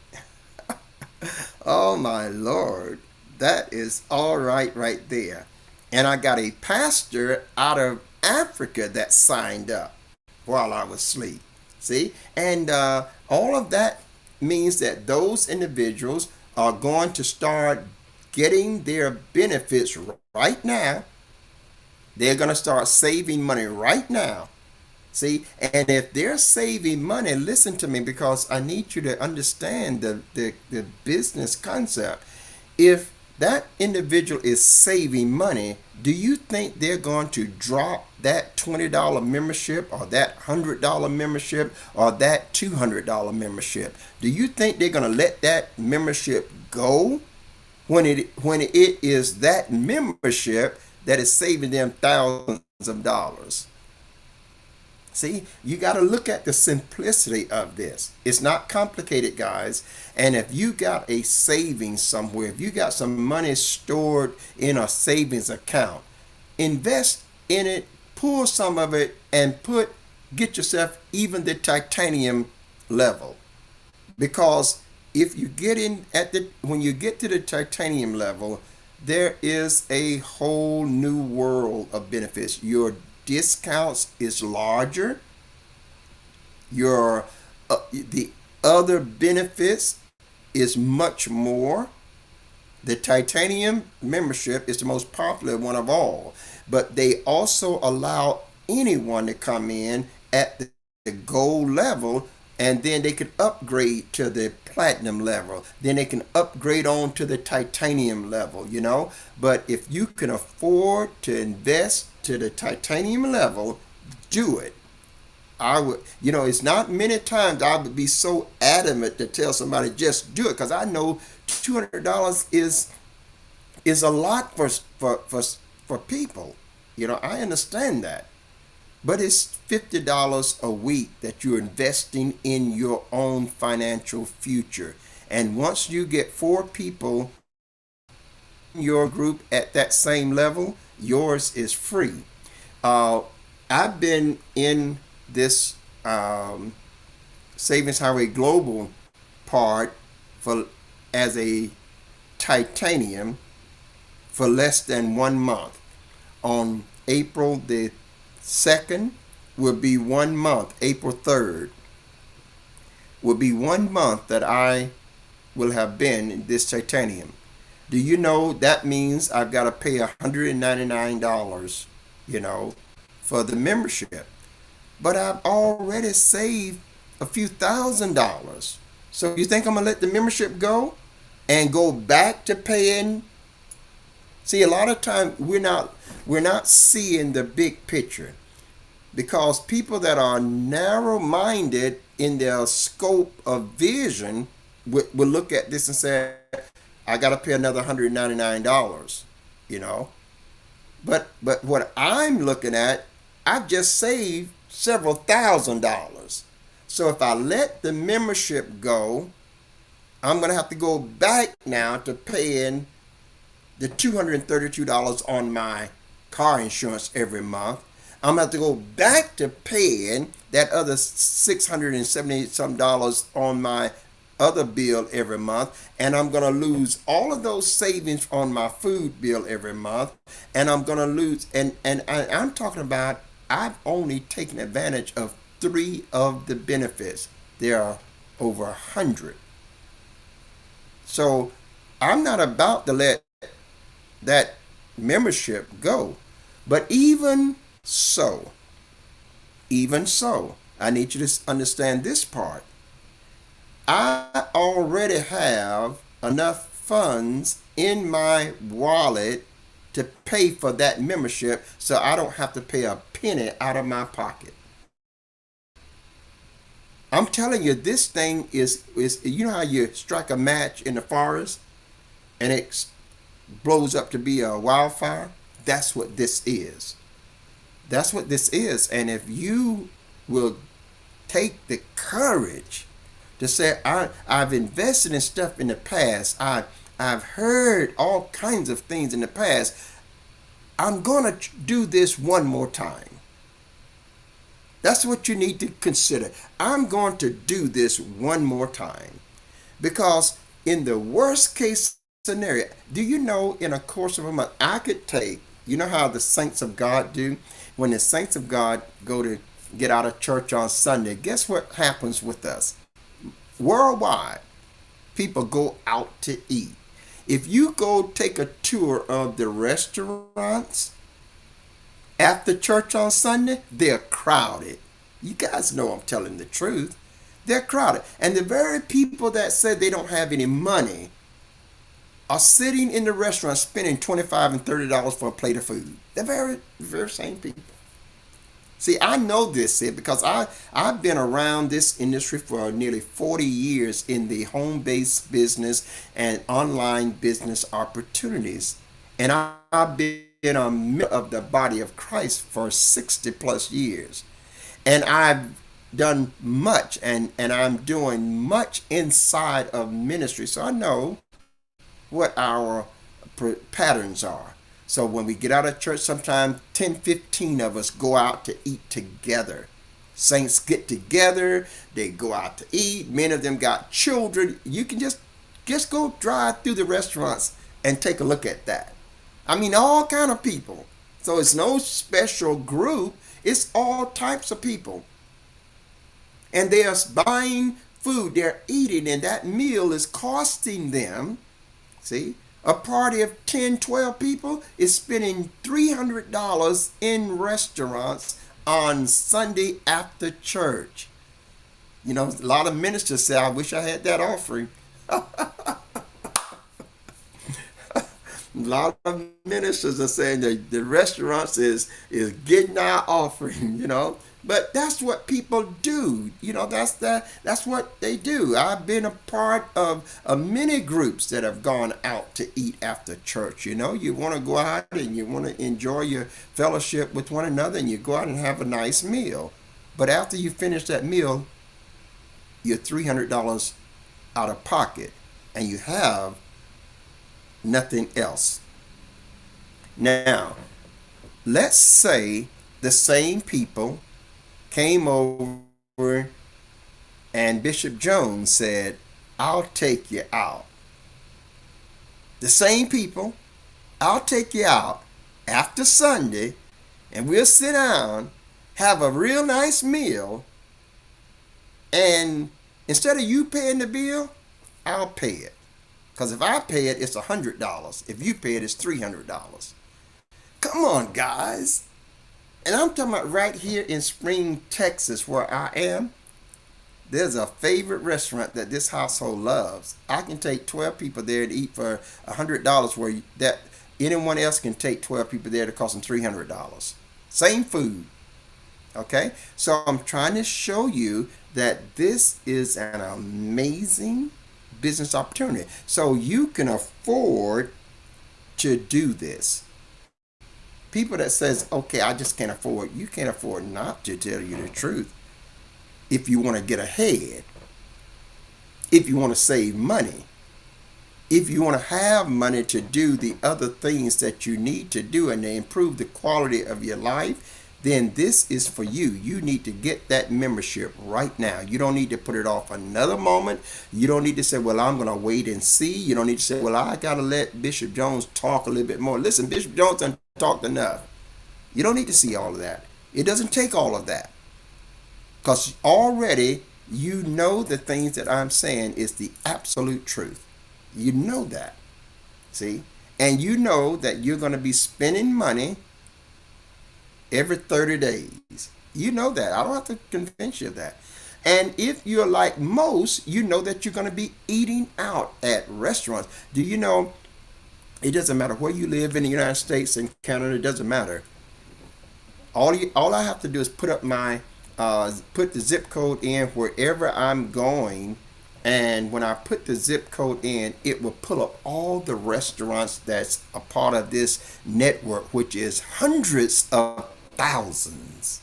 Oh my Lord, that is all right there. And I got a pastor out of Africa that signed up while I was asleep. See? And all of that means that those individuals are going to start getting their benefits right now. They're going to start saving money right now. See, and if they're saving money, listen to me, because I need you to understand the business concept. If that individual is saving money, do you think they're going to drop that $20 membership or that $100 membership or that $200 membership? Do you think they're going to let that membership go when it is that membership that is saving them thousands of dollars? See, you got to look at the simplicity of this. It's not complicated, guys. And if you got a savings somewhere, if you got some money stored in a savings account, invest in it, pull some of it, and get yourself even the titanium level. Because if you get when you get to the titanium level, there is a whole new world of benefits. Your discounts is larger. The other benefits is much more. The titanium membership is the most popular one of all, but they also allow anyone to come in at the gold level, and then they can upgrade to the platinum level. Then they can upgrade on to the titanium level, But if you can afford to invest to the titanium level, do it. I would, it's not many times I would be so adamant to tell somebody just do it, because I know $200 is is a lot for people. I understand that. But it's $50 a week that you're investing in your own financial future. And once you get 4 people in your group at that same level, yours is free. Uh, I've been in this Savings Highway Global part for as a titanium for less than 1 month. On April the 2nd will be 1 month. April 3rd will be 1 month that I will have been in this titanium. Do you know that means I've got to pay $199, for the membership? But I've already saved a few $1,000s. So you think I'm gonna let the membership go and go back to paying? See, a lot of times we're not seeing the big picture, because people that are narrow-minded in their scope of vision will look at this and say, I got to pay another $199, But what I'm looking at, I've just saved several $1,000s. So if I let the membership go, I'm going to have to go back now to paying the $232 on my car insurance every month. I'm going to have to go back to paying that other $670 some on my other bill every month, and I'm going to lose all of those savings on my food bill every month, and I'm going to lose, I'm talking about, I've only taken advantage of 3 of the benefits. There are over 100. So I'm not about to let that membership go. But even so, I need you to understand this part. I already have enough funds in my wallet to pay for that membership, so I don't have to pay a penny out of my pocket. I'm telling you, this thing is you know how you strike a match in the forest and it blows up to be a wildfire? That's what this is. That's what this is. And if you will take the courage to say, I've invested in stuff in the past, I've heard all kinds of things in the past, I'm going to do this one more time. That's what you need to consider. I'm going to do this one more time. Because in the worst case scenario, do you know, in a course of a month, I could take, you know how the saints of God do? When the saints of God go to get out of church on Sunday, guess what happens with us? Worldwide, people go out to eat. If you go take a tour of the restaurants after church on Sunday, they're crowded. You guys know I'm telling the truth. They're crowded. And the very people that said they don't have any money are sitting in the restaurant spending $25 and $30 for a plate of food. The very same people. See, I know this because I've been around this industry for nearly 40 years in the home-based business and online business opportunities. And I've been a member of the body of Christ for 60 plus years. And I've done much and I'm doing much inside of ministry. So I know what our patterns are. So when we get out of church, sometimes 10, 15 of us go out to eat together. Saints get together, they go out to eat. Many of them got children. You can just go drive through the restaurants and take a look at that. I mean, all kind of people. So it's no special group. It's all types of people. And they are buying food. They're eating, and that meal is costing them, see, a party of 10, 12 people is spending $300 in restaurants on Sunday after church. You know, a lot of ministers say, I wish I had that offering. A lot of ministers are saying that the restaurants is getting our offering, But that's what people do. That's what they do. I've been a part of many groups that have gone out to eat after church. You want to go out and you want to enjoy your fellowship with one another, and you go out and have a nice meal. But after you finish that meal, you're $300 out of pocket, and you have nothing else. Now, let's say the same people came over and Bishop Jones said, I'll take you out. The same people, I'll take you out after Sunday, and we'll sit down, have a real nice meal, and instead of you paying the bill, I'll pay it. Because if I pay it, it's $100. If you pay it, it's $300. Come on, guys. And I'm talking about right here in Spring, Texas, where I am. There's a favorite restaurant that this household loves. I can take 12 people there to eat for $100, where that anyone else can take 12 people there to cost them $300. Same food. Okay? So I'm trying to show you that this is an amazing business opportunity. So you can afford to do this. People that says, okay, I just can't afford, you can't afford not to, tell you the truth. If you want to get ahead, if you want to save money, if you want to have money to do the other things that you need to do and to improve the quality of your life, then this is for you. You need to get that membership right now. You don't need to put it off another moment. You don't need to say, well, I'm going to wait and see. You don't need to say, well, I got to let Bishop Jones talk a little bit more. Listen, Bishop Jones done talked enough. You don't need to see all of that. It doesn't take all of that. Because already you know the things that I'm saying is the absolute truth. You know that. See? And you know that you're going to be spending money every 30 days. You know that. I don't have to convince you of that. And if you're like most, you know that you're going to be eating out at restaurants. Do you know it doesn't matter where you live in the United States and Canada, it doesn't matter. All I have to do is put up my put the zip code in wherever I'm going, and when I put the zip code in, it will pull up all the restaurants that's a part of this network, which is hundreds of thousands.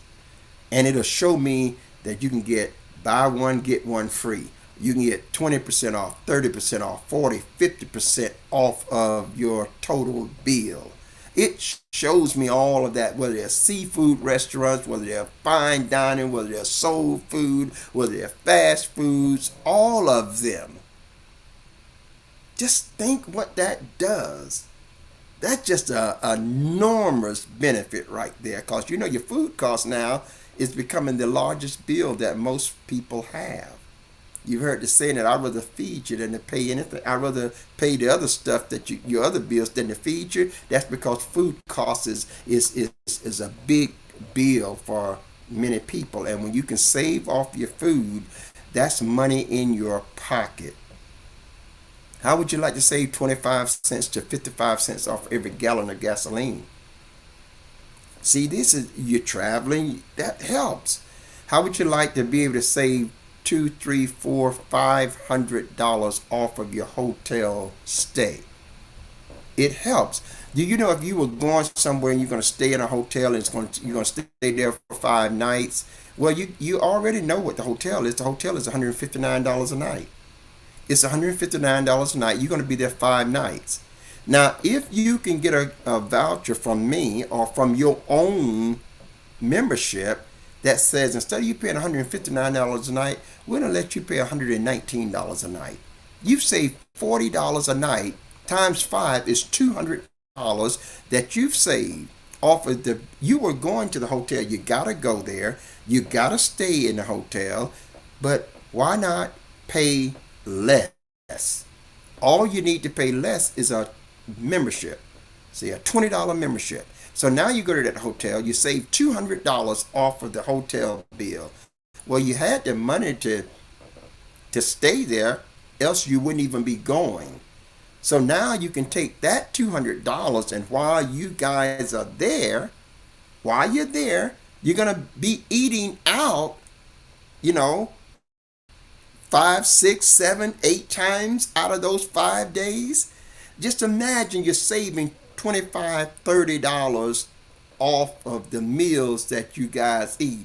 And it'll show me that you can get buy one, get one free. You can get 20% off, 30% off, 40, 50% off of your total bill. It shows me all of that, whether they're seafood restaurants, whether they're fine dining, whether they're soul food, whether they're fast foods, all of them. Just think what that does. That's just an enormous benefit right there, because your food cost now is becoming the largest bill that most people have. You've heard the saying that I'd rather feed you than to pay anything. I'd rather pay the other stuff that your other bills than to feed you. That's because food costs is a big bill for many people. And when you can save off your food, that's money in your pocket. How would you like to save 25 cents to 55 cents off every gallon of gasoline? See, you're traveling, that helps. How would you like to be able to save $200, $300, $400, $500 off of your hotel stay? It helps. Do you know if you were going somewhere and you're going to stay in a hotel and you're going to stay there for 5 nights? Well, you already know what the hotel is. The hotel is $159 a night. It's $159 a night. You're going to be there 5 nights. Now, if you can get a voucher from me or from your own membership that says instead of you paying $159 a night, we're going to let you pay $119 a night. You've saved $40 a night. Times 5 is $200 that you've saved off of you were going to the hotel. You got to go there. You got to stay in the hotel. But why not pay less? All you need to pay less is a membership. See, a $20 membership. So now you go to that hotel, you save $200 off of the hotel bill. Well, you had the money to stay there, else you wouldn't even be going. So now you can take that $200, and while you guys are there, while you're there, you're going to be eating out, you know, 5, 6, 7, 8 times out of those 5 days. Just imagine you're saving 25, $30 off of the meals that you guys eat.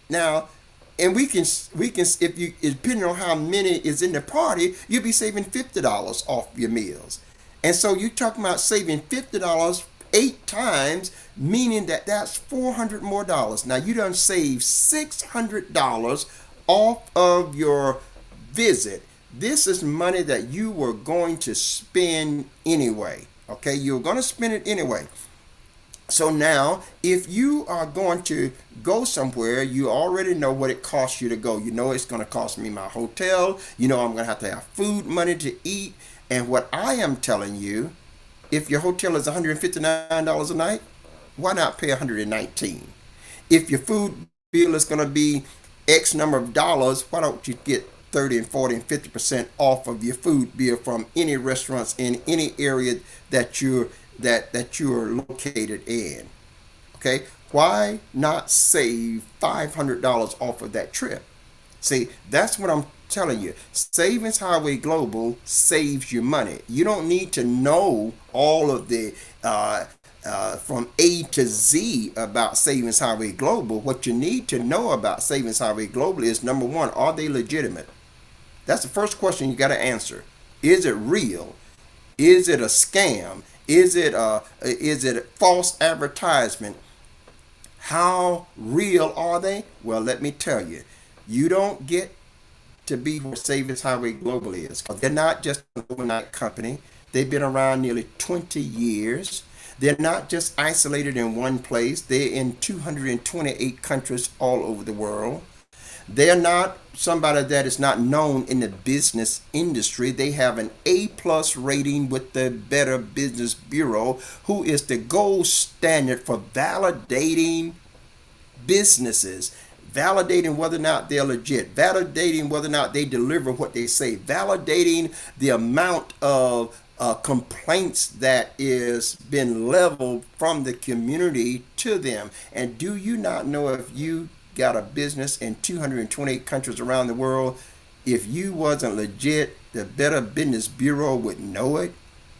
Now, and we can if you depending on how many is in the party, you'll be saving $50 off your meals. And so you're talking about saving $50 8 times, meaning that that's $400 more dollars. Now you done save $600 off of your visit. This is money that you were going to spend anyway. Okay, you're going to spend it anyway. So now, if you are going to go somewhere, you already know what it costs you to go. You know it's going to cost me my hotel. You know I'm going to have food money to eat. And what I am telling you, if your hotel is $159 a night, why not pay $119? If your food bill is going to be X number of dollars, why don't you get 30 and 40 and 50% off of your food bill from any restaurants in any area that you're located in? Okay, why not save $500 off of that trip? See, that's what I'm telling you. Savings Highway Global saves you money. You don't need to know all of the from A to Z about Savings Highway Global. What you need to know about Savings Highway Global is, number one, are they legitimate? That's the first question you got to answer. Is it real? Is it a scam? Is it false advertisement? How real are they? Well, let me tell you, you don't get to be where Savings Highway Global is. They're not just an overnight company. They've been around nearly 20 years. They're not just isolated in one place. They're in 228 countries all over the world. They're not somebody that is not known in the business industry. They have an A+ rating with the Better Business Bureau, who is the gold standard for validating businesses, validating whether or not they're legit, validating whether or not they deliver what they say, validating the amount of complaints that is been leveled from the community to them. And do you not know, if you got a business in 228 countries around the world, if you wasn't legit, the Better Business Bureau would know it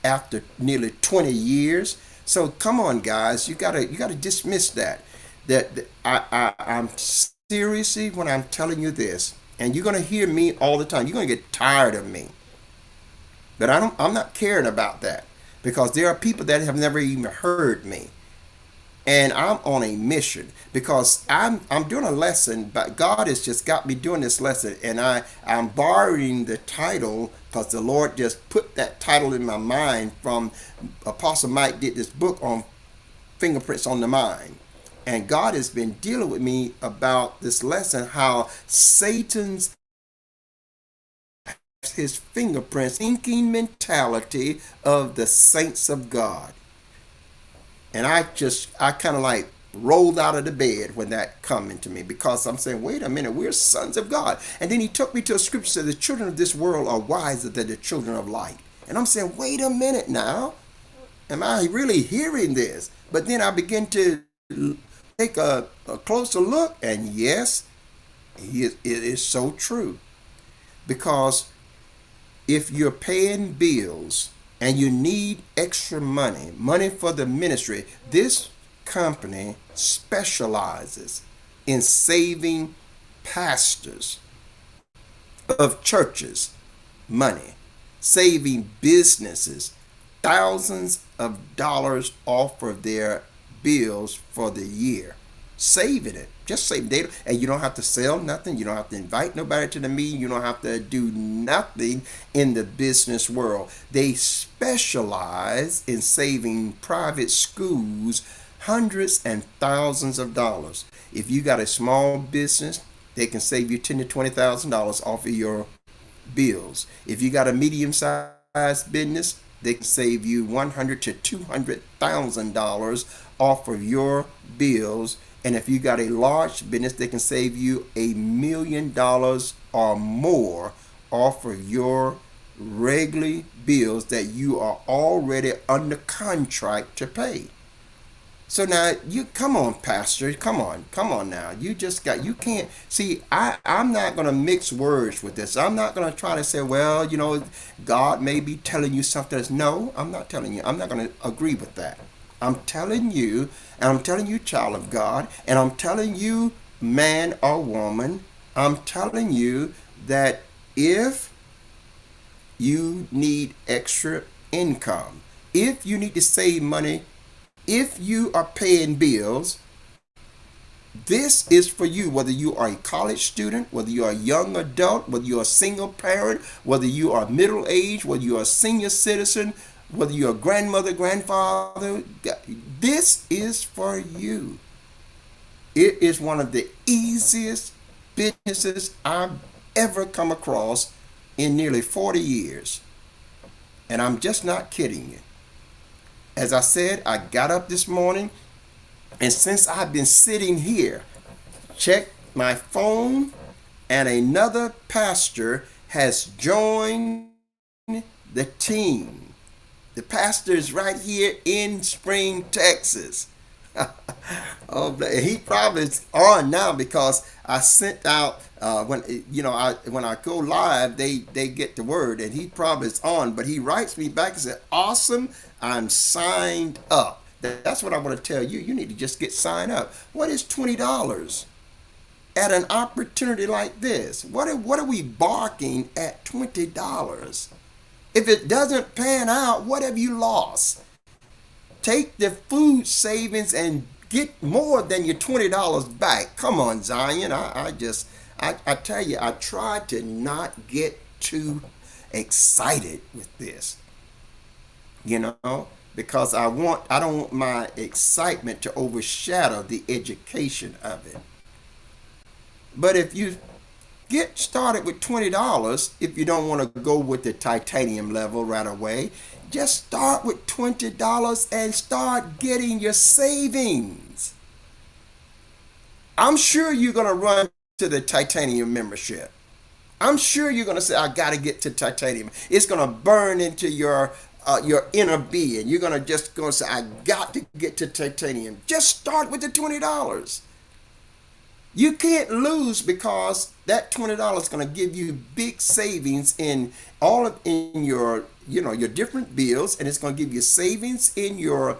after nearly 20 years? So come on, guys, you gotta dismiss that. I'm seriously when I'm telling you this, and you're gonna hear me all the time. You're gonna get tired of me, but I'm not caring about that, because there are people that have never even heard me. And I'm on a mission, because I'm doing a lesson, but God has just got me doing this lesson, and I'm borrowing the title because the Lord just put that title in my mind from Apostle Mike did this book on fingerprints on the mind. And God has been dealing with me about this lesson, how Satan's his fingerprints, inking mentality of the saints of God. And I kind of like rolled out of the bed when that come into me, because I'm saying, wait a minute, we're sons of God. And then he took me to a scripture that the children of this world are wiser than the children of light. And I'm saying, wait a minute now, am I really hearing this? But then I begin to take a closer look, and yes, it is so true. Because if you're paying bills and you need extra money for the ministry, this company specializes in saving pastors of churches money, saving businesses thousands of dollars off of their bills for the year. Saving it. Just save data. And you don't have to sell nothing. You don't have to invite nobody to the meeting. You don't have to do nothing in the business world. They specialize in saving private schools hundreds and thousands of dollars. If you got a small business, they can save you $10,000 to $20,000 off of your bills. If you got a medium-sized business, they can save you $100,000 to $200,000 off of your bills. And if you got a large business, they can save you $1 million or more off of your regular bills that you are already under contract to pay. So now you come on, Pastor, come on now. You can't see. I'm not gonna mix words with this. I'm not gonna try to say, well, God may be telling you something. No, I'm not telling you. I'm not gonna agree with that. I'm telling you, and I'm telling you, child of God, and I'm telling you, man or woman, I'm telling you that if you need extra income, if you need to save money, if you are paying bills, this is for you, whether you are a college student, whether you are a young adult, whether you're a single parent, whether you are middle aged, whether you are a senior citizen, whether you're a grandmother, grandfather. This is for you. It is one of the easiest businesses I've ever come across in nearly 40 years. And I'm just not kidding you. As I said, I got up this morning, and since I've been sitting here, checked my phone, and another pastor has joined the team. The pastor is right here in Spring, Texas. Oh, he probably is on now because I sent out when I go live, they get the word, and he probably is on. But he writes me back and said, "Awesome, I'm signed up." That's what I want to tell you. You need to just get signed up. What is $20 at an opportunity like this? What are we barking at $20? If it doesn't pan out, what have you lost? Take the food savings and get more than your $20 back. Come on, Zion. I tell you, I try to not get too excited with this, because I don't want my excitement to overshadow the education of it. But if you get started with $20, if you don't want to go with the titanium level right away, just start with $20 and start getting your savings. I'm sure you're going to run to the titanium membership. I'm sure you're going to say, I got to get to titanium. It's going to burn into your inner being. You're going to say, I got to get to titanium. Just start with the $20. You can't lose, because that $20 is going to give you big savings in your different bills, and it's going to give you savings in your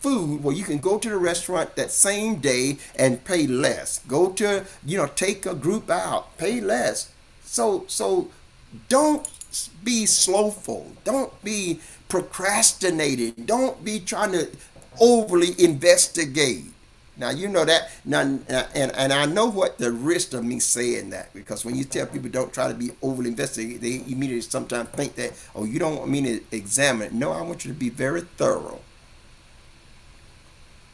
food, where you can go to the restaurant that same day and pay less. Go to take a group out, pay less. So don't be slowful. Don't be procrastinating. Don't be trying to overly investigate. Now you know that now, and I know what the risk of me saying that, because when you tell people don't try to be overly investigated, they immediately sometimes think that, oh, you don't want me to examine it. No, I want you to be very thorough.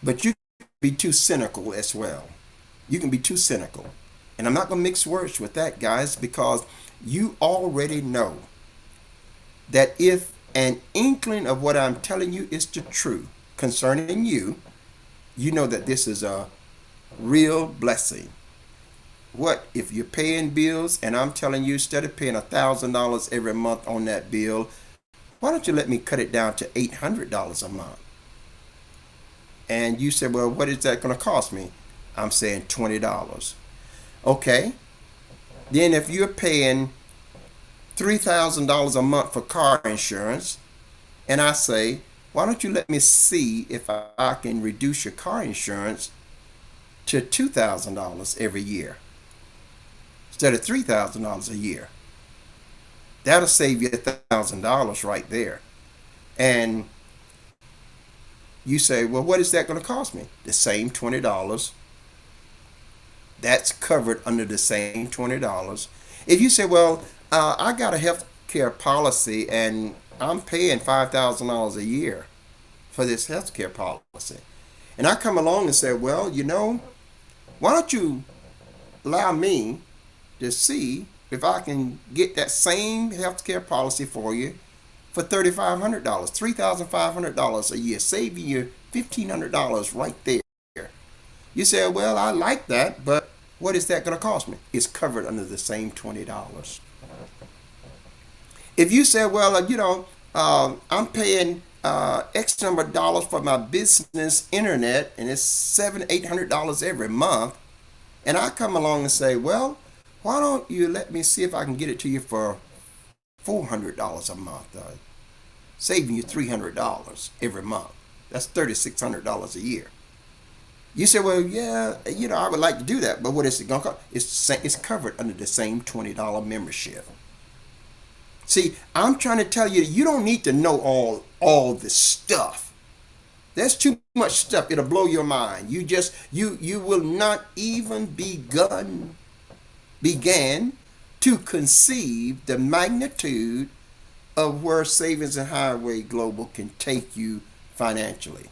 But you can be too cynical as well. You can be too cynical. And I'm not going to mix words with that, guys, because you already know that if an inkling of what I'm telling you is the truth concerning you, you know that this is a real blessing. What if you're paying bills, and I'm telling you, instead of paying $1,000 every month on that bill, why don't you let me cut it down to $800 a month? And you say, well, what is that going to cost me? I'm saying $20. Okay. Then if you're paying $3,000 a month for car insurance, and I say, why don't you let me see if I can reduce your car insurance to $2,000 every year instead of $3,000 a year? That'll save you $1,000 right there. And you say, well, what is that going to cost me? The same $20. That's covered under the same $20. If you say, well, I got a health care policy and I'm paying $5,000 a year for this health care policy, and I come along and say, well, why don't you allow me to see if I can get that same health care policy for you for $3,500, $3,500 a year, saving you $1,500 right there. You say, well, I like that, but what is that going to cost me? It's covered under the same $20. If you say, well, I'm paying X number of dollars for my business internet, and it's $700-800 every month, and I come along and say, well, why don't you let me see if I can get it to you for $400 a month, saving you $300 every month. That's $3,600 a year. You say, well, yeah, I would like to do that, but what is it going to cost? It's covered under the same $20 membership. See, I'm trying to tell you, you don't need to know all this stuff. There's too much stuff. It'll blow your mind. You will not even began to conceive the magnitude of where Savings and Highway Global can take you financially.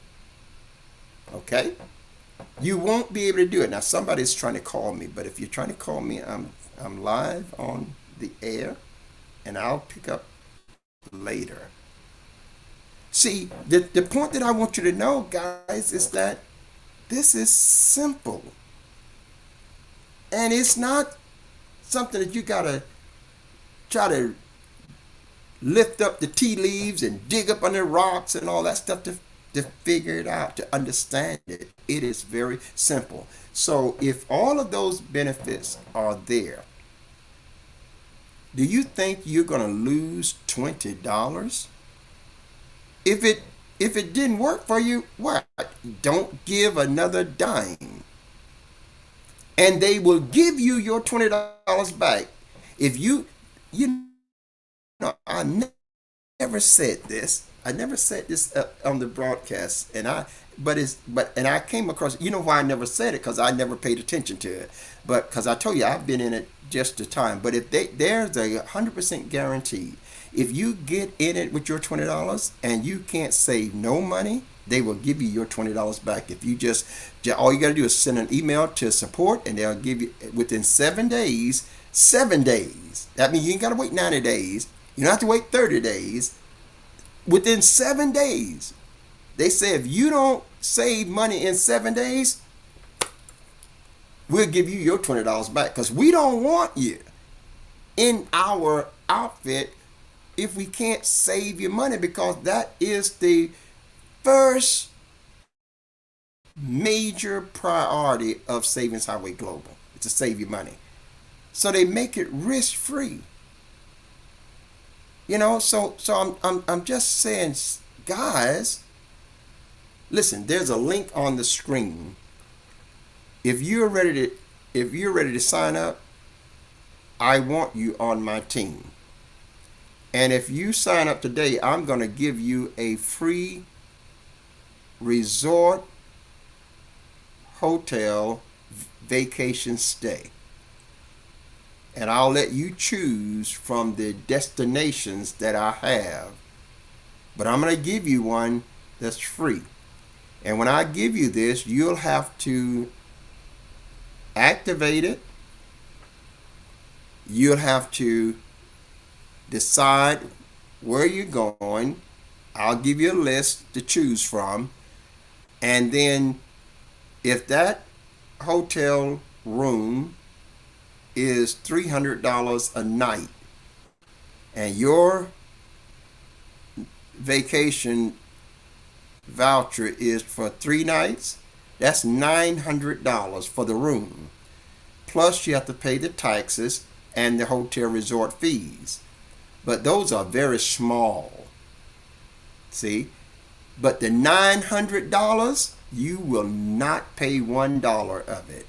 Okay? You won't be able to do it. Now somebody's trying to call me, but if you're trying to call me, I'm live on the air and I'll pick up later. See, the point that I want you to know, guys, is that this is simple. And it's not something that you gotta try to lift up the tea leaves and dig up under rocks and all that stuff to figure it out, to understand it. It is very simple. So if all of those benefits are there, do you think you're going to lose $20? If it didn't work for you, what? Don't give another dime. And they will give you your $20 back. If you know, never said this. I never said this on the broadcast, and I came across. You know why I never said it? Because I never paid attention to it. But because I told you I've been in it just a time. But if there's a 100% guarantee, if you get in it with your $20 and you can't save no money, they will give you your $20 back. If you just all you got to do is send an email to support, and they'll give you within 7 days. 7 days. That means you ain't got to wait 90 days. You don't have to wait 30 days. Within 7 days, they say if you don't save money in 7 days, we'll give you your $20 back, because we don't want you in our outfit if we can't save you money, because that is the first major priority of Savings Highway Global. It's to save you money. So they make it risk free. So I'm just saying, guys, listen, there's a link on the screen. If you're ready to sign up, I want you on my team. And if you sign up today, I'm going to give you a free resort hotel vacation stay. And I'll let you choose from the destinations that I have. But I'm going to give you one that's free. And when I give you this, you'll have to activate it. You'll have to decide where you're going. I'll give you a list to choose from. And then if that hotel room is $300 a night, and your vacation voucher is for 3 nights, that's $900 for the room. Plus you have to pay the taxes and the hotel resort fees. But those are very small. See? But the $900, you will not pay $1 of it.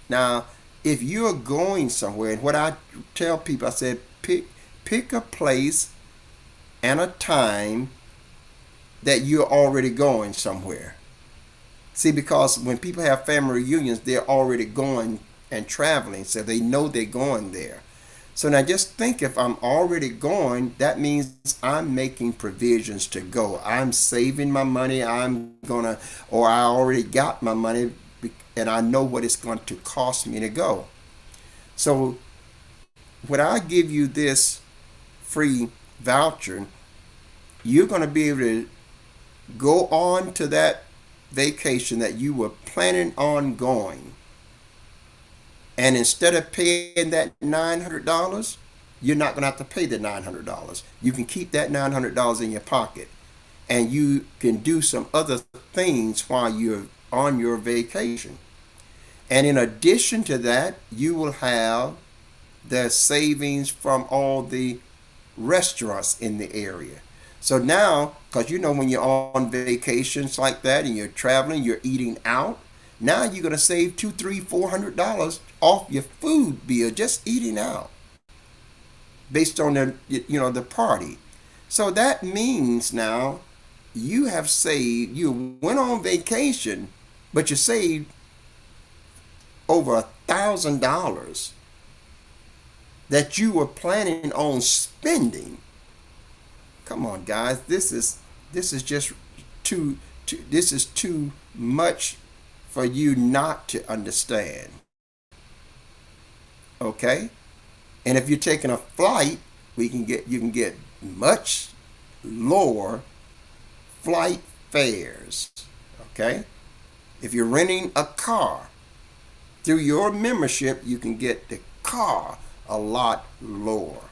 Now, if you're going somewhere, and what I tell people, I said, pick a place and a time that you're already going somewhere. See, because when people have family reunions, they're already going and traveling, so they know they're going there. So now just think, if I'm already going, that means I'm making provisions to go. I'm saving my money. or I already got my money, and I know what it's going to cost me to go. So when I give you this free voucher, you're going to be able to go on to that vacation that you were planning on going. And instead of paying that $900, you're not going to have to pay the $900. You can keep that $900 in your pocket, and you can do some other things while you're on your vacation. And in addition to that, you will have the savings from all the restaurants in the area. So now, because when you're on vacations like that and you're traveling, you're eating out. Now you're gonna save two, three, $400 off your food bill just eating out, based on the party. So that means now you have saved. You went on vacation, but you saved over $1,000 that you were planning on spending. Come on, guys, this is just this is too much for you not to understand. Okay, and if you're taking a flight, you can get much lower flight fares. Okay, if you're renting a car through your membership, you can get the car a lot lower.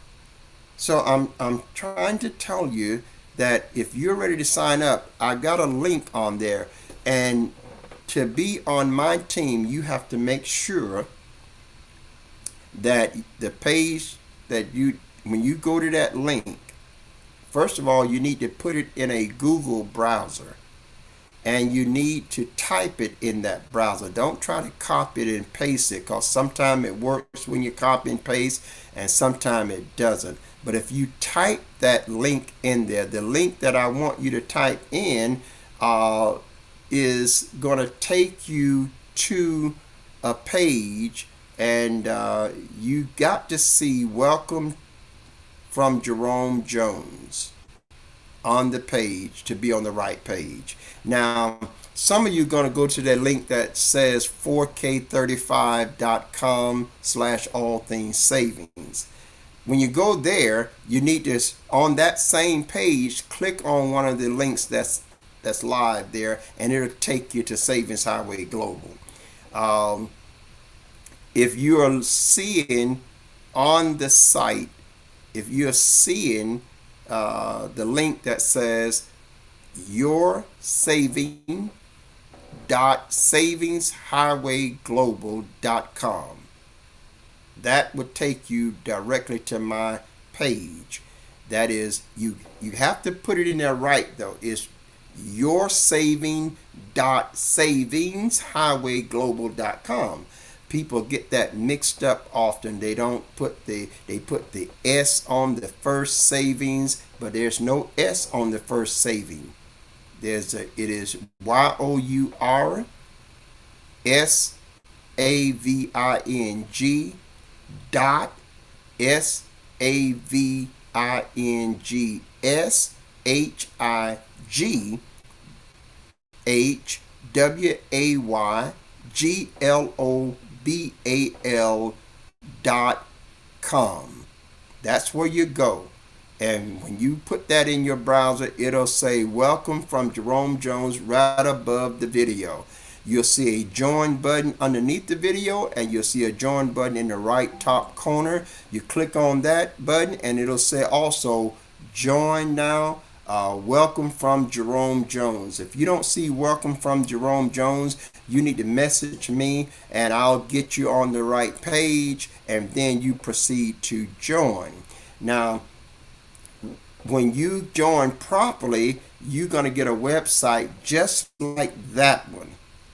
So I'm trying to tell you that if you're ready to sign up, I got a link on there, and to be on my team, you have to make sure that the page that when you go to that link, first of all, you need to put it in a Google browser, and you need to type it in that browser. Don't try to copy it and paste it, because sometimes it works when you copy and paste, and sometimes it doesn't. But if you type that link in there, the link that I want you to type in is going to take you to a page, and you got to see Welcome from Jerome Jones on the page to be on the right page. Now, some of you are going to go to that link that says 4k35.com/all things savings. When you go there, you need to, on that same page, click on one of the links that's live there, and it'll take you to Savings Highway Global. If you are seeing on the site, if you're seeing the link that says your saving.savingshighwayglobal.com, that would take you directly to my page. That is, you have to put it in there right, though. It's your saving.savingshighwayglobal.com. People get that mixed up often. They put the S on the first savings, but there's no S on the first saving. It is YOURSAVING dot SAVINGGHWAYGLOBAL.com. That's where you go. And when you put that in your browser, it'll say Welcome from Jerome Jones right above the video. You'll see a join button underneath the video, and you'll see a join button in the right top corner. You click on that button, and it'll say also join now. Welcome from Jerome Jones. If you don't see Welcome from Jerome Jones, you need to message me, and I'll get you on the right page, and then you proceed to join. Now, when you join properly, you're going to get a website just like that one,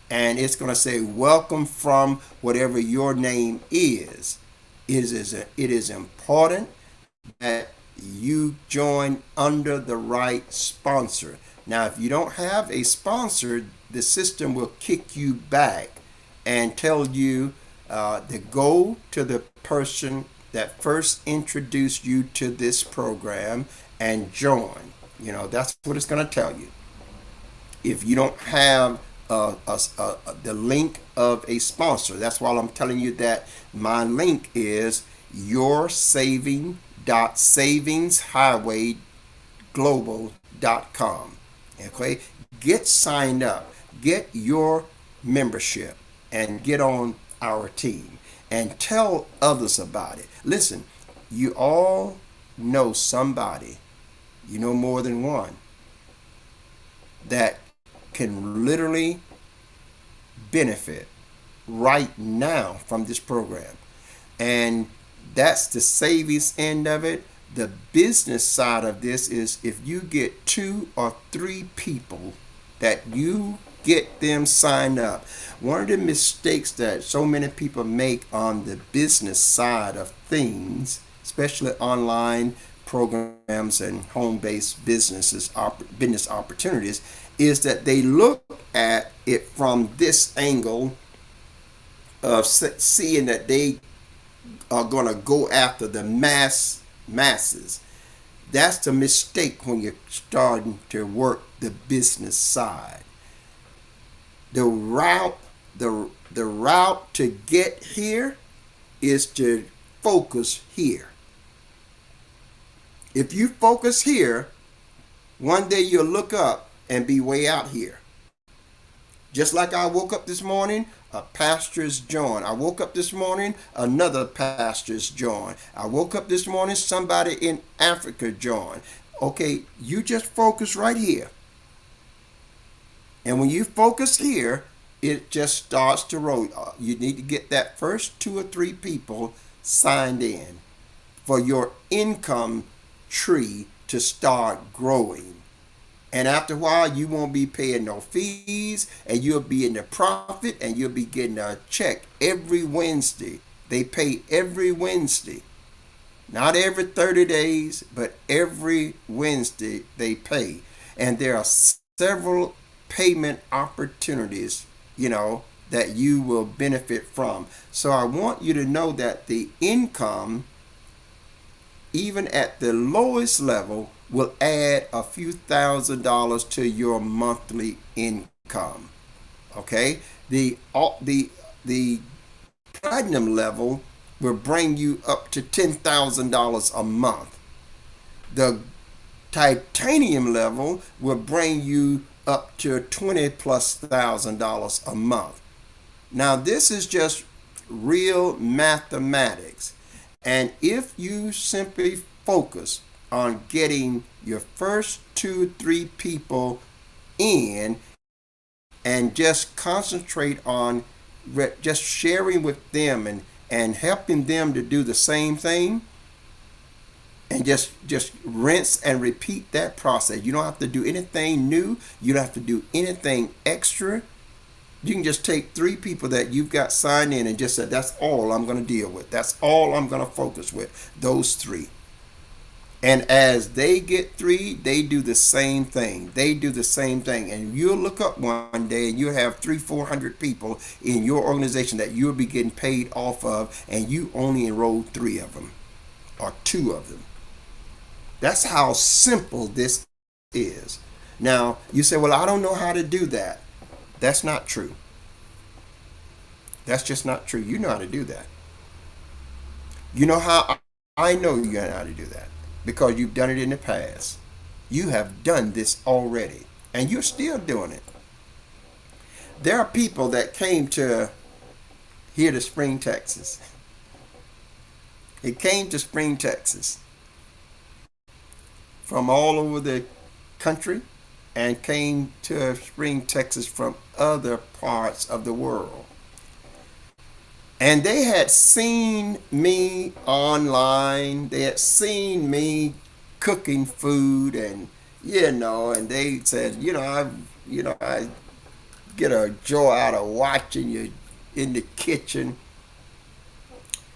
and it's going to say welcome from whatever your name is. It is important that you join under the right sponsor. Now, if you don't have a sponsor, the system will kick you back and tell you to go to the person that first introduced you to this program and join. That's what it's going to tell you. If you don't have the link of a sponsor, that's why I'm telling you that my link is yoursaving.savingshighwayglobal.com. Okay, get signed up, get your membership, and get on our team, and tell others about it. Listen, You all know somebody, you know more than one, that can literally benefit right now from this program. And that's the savings end of it. The business side of this is if you get 2 or 3 people that you get them signed up. One of the mistakes that so many people make on the business side of things, especially online programs and home-based business opportunities, is that they look at it from this angle of seeing that they are going to go after the masses. That's the mistake when you're starting to work the business side. The route the route to get here is to focus here. If you focus here, one day you'll look up and be way out here. Just like I woke up this morning, a pastor's joined. I woke up this morning, another pastor's joined. I woke up this morning, somebody in Africa joined. Okay, you just focus right here. And when you focus here, it just starts to roll. You need to get that first 2 or 3 people signed in for your income tree to start growing. And after a while, you won't be paying no fees, and you'll be in the profit, and you'll be getting a check every Wednesday. They pay every Wednesday. Not every 30 days, but every Wednesday they pay. And there are several payment opportunities, that you will benefit from. So I want you to know that the income, even at the lowest level, will add a few $1,000s to your monthly income. Okay? The platinum level will bring you up to $10,000 a month. The titanium level will bring you up to $20,000+ a month. Now this is just real mathematics. And if you simply focus on getting your first 2 or 3 people in and just concentrate on just sharing with them and helping them to do the same thing, and just rinse and repeat that process. You don't have to do anything new. You don't have to do anything extra. You can just take 3 people that you've got signed in and just say, that's all I'm going to deal with. That's all I'm going to focus with, those 3. And as they get 3, they do the same thing. They do the same thing. And you'll look up one day and you'll have 300-400 people in your organization that you'll be getting paid off of, and you only enrolled 3 of them or 2 of them. That's how simple this is. Now, you say, well, I don't know how to do that. That's not true. That's just not true. You know how to do that. You know how I know you know how to do that? Because you've done it in the past. You have done this already, and you're still doing it. There are people that came to here to Spring, Texas. It came to Spring, Texas from all over the country, and came to Spring, Texas from other parts of the world. And they had seen me online. They had seen me cooking food, and and they said, I get a joy out of watching you in the kitchen.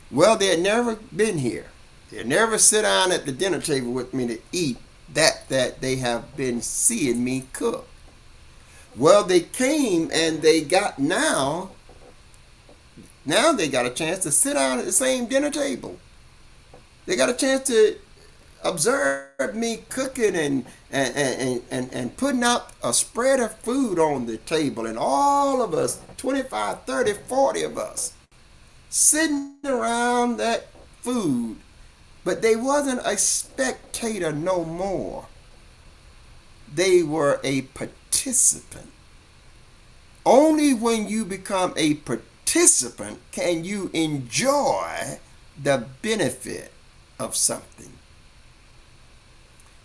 Well, they had never been here. They had never sit down at the dinner table with me to eat that they have been seeing me cook. Well, they came and they got now they got a chance to sit down at the same dinner table. They got a chance to observe me cooking and putting out a spread of food on the table, and all of us, 25, 30, 40 of us, sitting around that food. But they wasn't a spectator no more. They were a participant. Only when you become a participant can you enjoy the benefit of something.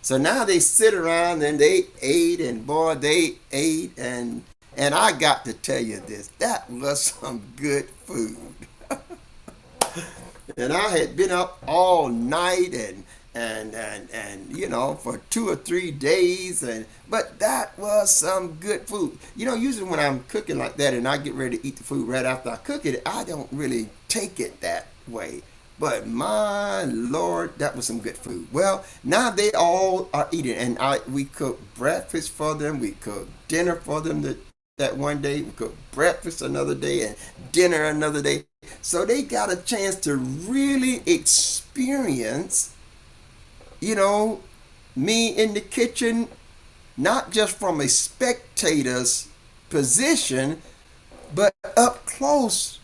So now they sit around and they ate, and boy, they ate, and I got to tell you this, that was some good food. And I had been up all night and for 2 or 3 days, and but that was some good food. Usually when I'm cooking like that and I get ready to eat the food right after I cook it, I don't really take it that way. But my Lord, that was some good food. Well, now they all are eating, and we cooked breakfast for them, we cooked dinner for them that one day, we cooked breakfast another day, and dinner another day. So they got a chance to really experience, you know, me in the kitchen, not just from a spectator's position, but up close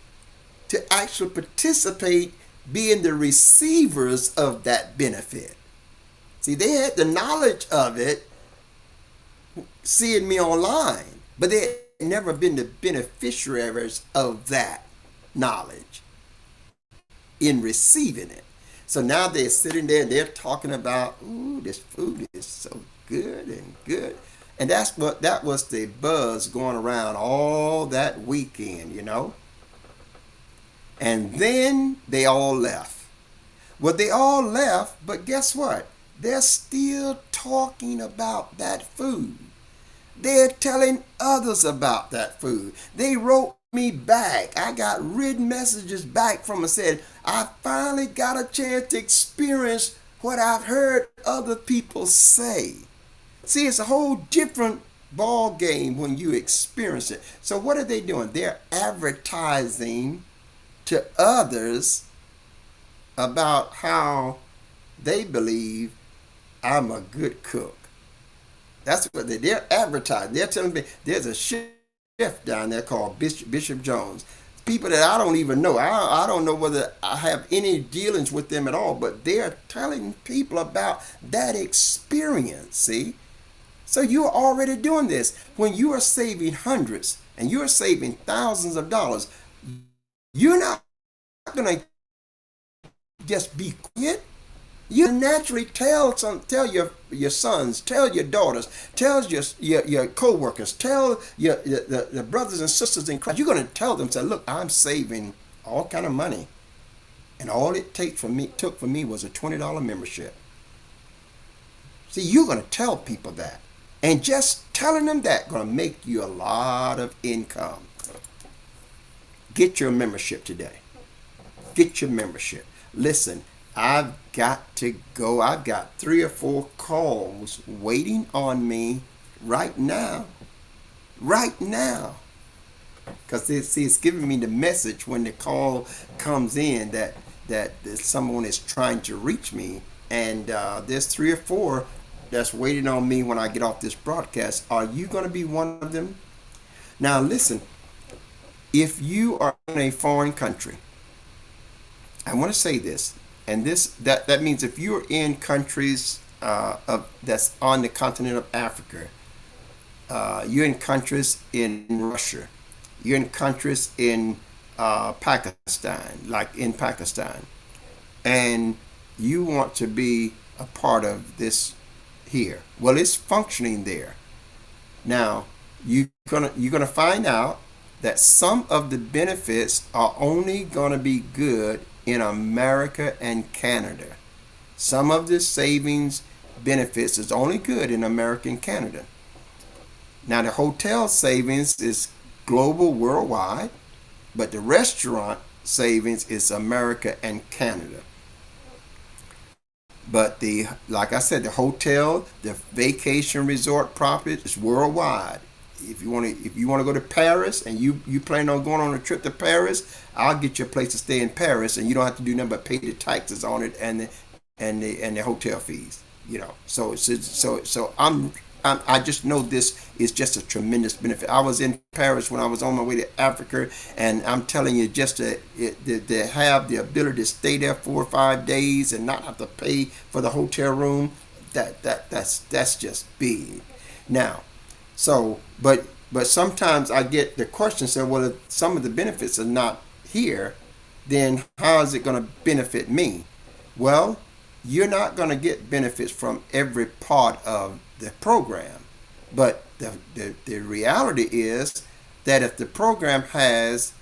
to actually participate, being the receivers of that benefit. See, they had the knowledge of it, seeing me online, but they had never been the beneficiaries of that knowledge in receiving it. So now they're sitting there and they're talking about, ooh, this food is so good and good. And that was the buzz going around all that weekend. And then they all left. Well, they all left, but guess what? They're still talking about that food. They're telling others about that food. They wrote me back. I got written messages back from them, said, I finally got a chance to experience what I've heard other people say. See, it's a whole different ball game when you experience it. So what are they doing? They're advertising to others about how they believe I'm a good cook. That's what they're advertising. They're telling me there's a chef down there called Bishop Jones. People that I don't even know. I don't know whether I have any dealings with them at all, but they're telling people about that experience, see? So you're already doing this. When you are saving hundreds and you're saving thousands of dollars, you're not going to just be quiet. You naturally tell your sons, tell your daughters, tell your co-workers, tell the brothers and sisters in Christ. You're going to tell them, say, look, I'm saving all kind of money, and all it took for me was a $20 membership. See, you're going to tell people that, and just telling them that going to make you a lot of income. Get your membership today. Get your membership. Listen, I've got to go. I've got 3 or 4 calls waiting on me right now. Right now. Because it's giving me the message when the call comes in that someone is trying to reach me. And there's 3 or 4 that's waiting on me when I get off this broadcast. Are you going to be one of them? Now listen, if you are in a foreign country, I want to say this, and that means if you're in countries that's on the continent of Africa, you're in countries in Russia, you're in countries in Pakistan, like in Pakistan, and you want to be a part of this here. Well, it's functioning there. Now, you're gonna find out that some of the benefits are only gonna be good in America and Canada. Some of the savings benefits is only good in America and Canada. Now the hotel savings is global, worldwide, but the restaurant savings is America and Canada. But like I said, the hotel, the vacation resort property is worldwide. If you want to go to Paris and you plan on going on a trip to Paris, I'll get you a place to stay in Paris, and you don't have to do nothing but pay the taxes on it and the hotel fees. So I just know this is just a tremendous benefit. I was in Paris when I was on my way to Africa, and I'm telling you, just to have the ability to stay there 4 or 5 days and not have to pay for the hotel room, that's just big. Now, so but sometimes I get the question said, well, if some of the benefits are not here, then how is it going to benefit me? Well, you're not going to get benefits from every part of the program. But the reality is that if the program has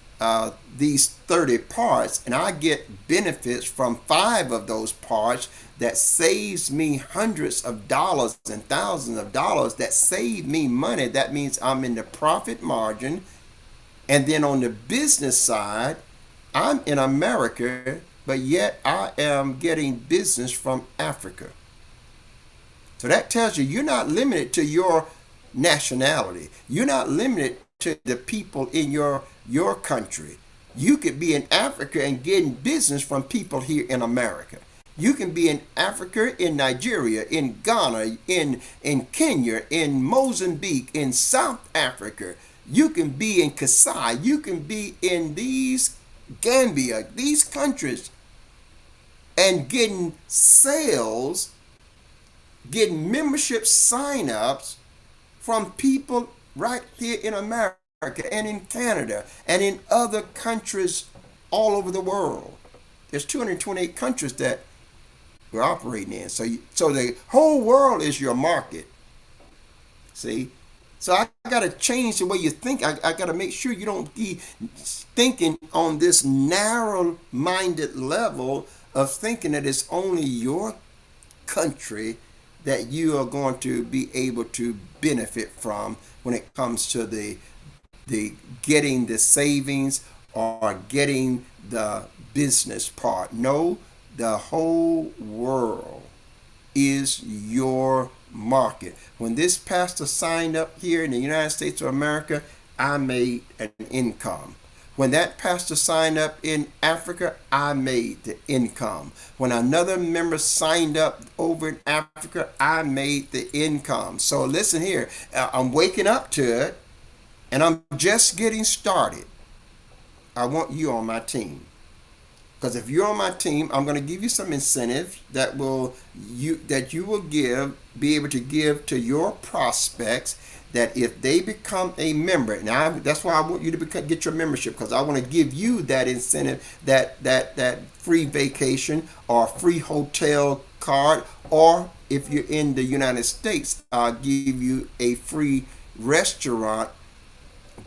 these 30 parts and I get benefits from 5 of those parts, that saves me hundreds of dollars and thousands of dollars, that save me money, that means I'm in the profit margin. And then on the business side, I'm in America, but yet I am getting business from Africa. So that tells you you're not limited to your nationality. You're not limited to the people in your country. You could be in Africa and getting business from people here in America. You can be in Africa, in Nigeria, in Ghana, in Kenya, in Mozambique, in South Africa. You can be in Kasai. You can be in these Gambia, these countries, and getting sales, getting membership sign-ups from people right here in America and in Canada and in other countries all over the world. There's 228 countries that we're operating in. So the whole world is your market. See? So I got to change the way you think. I got to make sure you don't be thinking on this narrow-minded level of thinking that it's only your country that you are going to be able to benefit from when it comes to the getting the savings or getting the business part. No, the whole world is your market. When this pastor signed up here in the United States of America, I made an income. When that pastor signed up in Africa, I made the income. When another member signed up over in Africa, I made the income. So listen here, I'm waking up to it and I'm just getting started. I want you on my team. Because if you're on my team, I'm going to give you some incentive that you will be able to give to your prospects, that if they become a member. Now that's why I want you to get your membership, because I want to give you that incentive, that free vacation or free hotel card, or if you're in the United States, I'll give you a free restaurant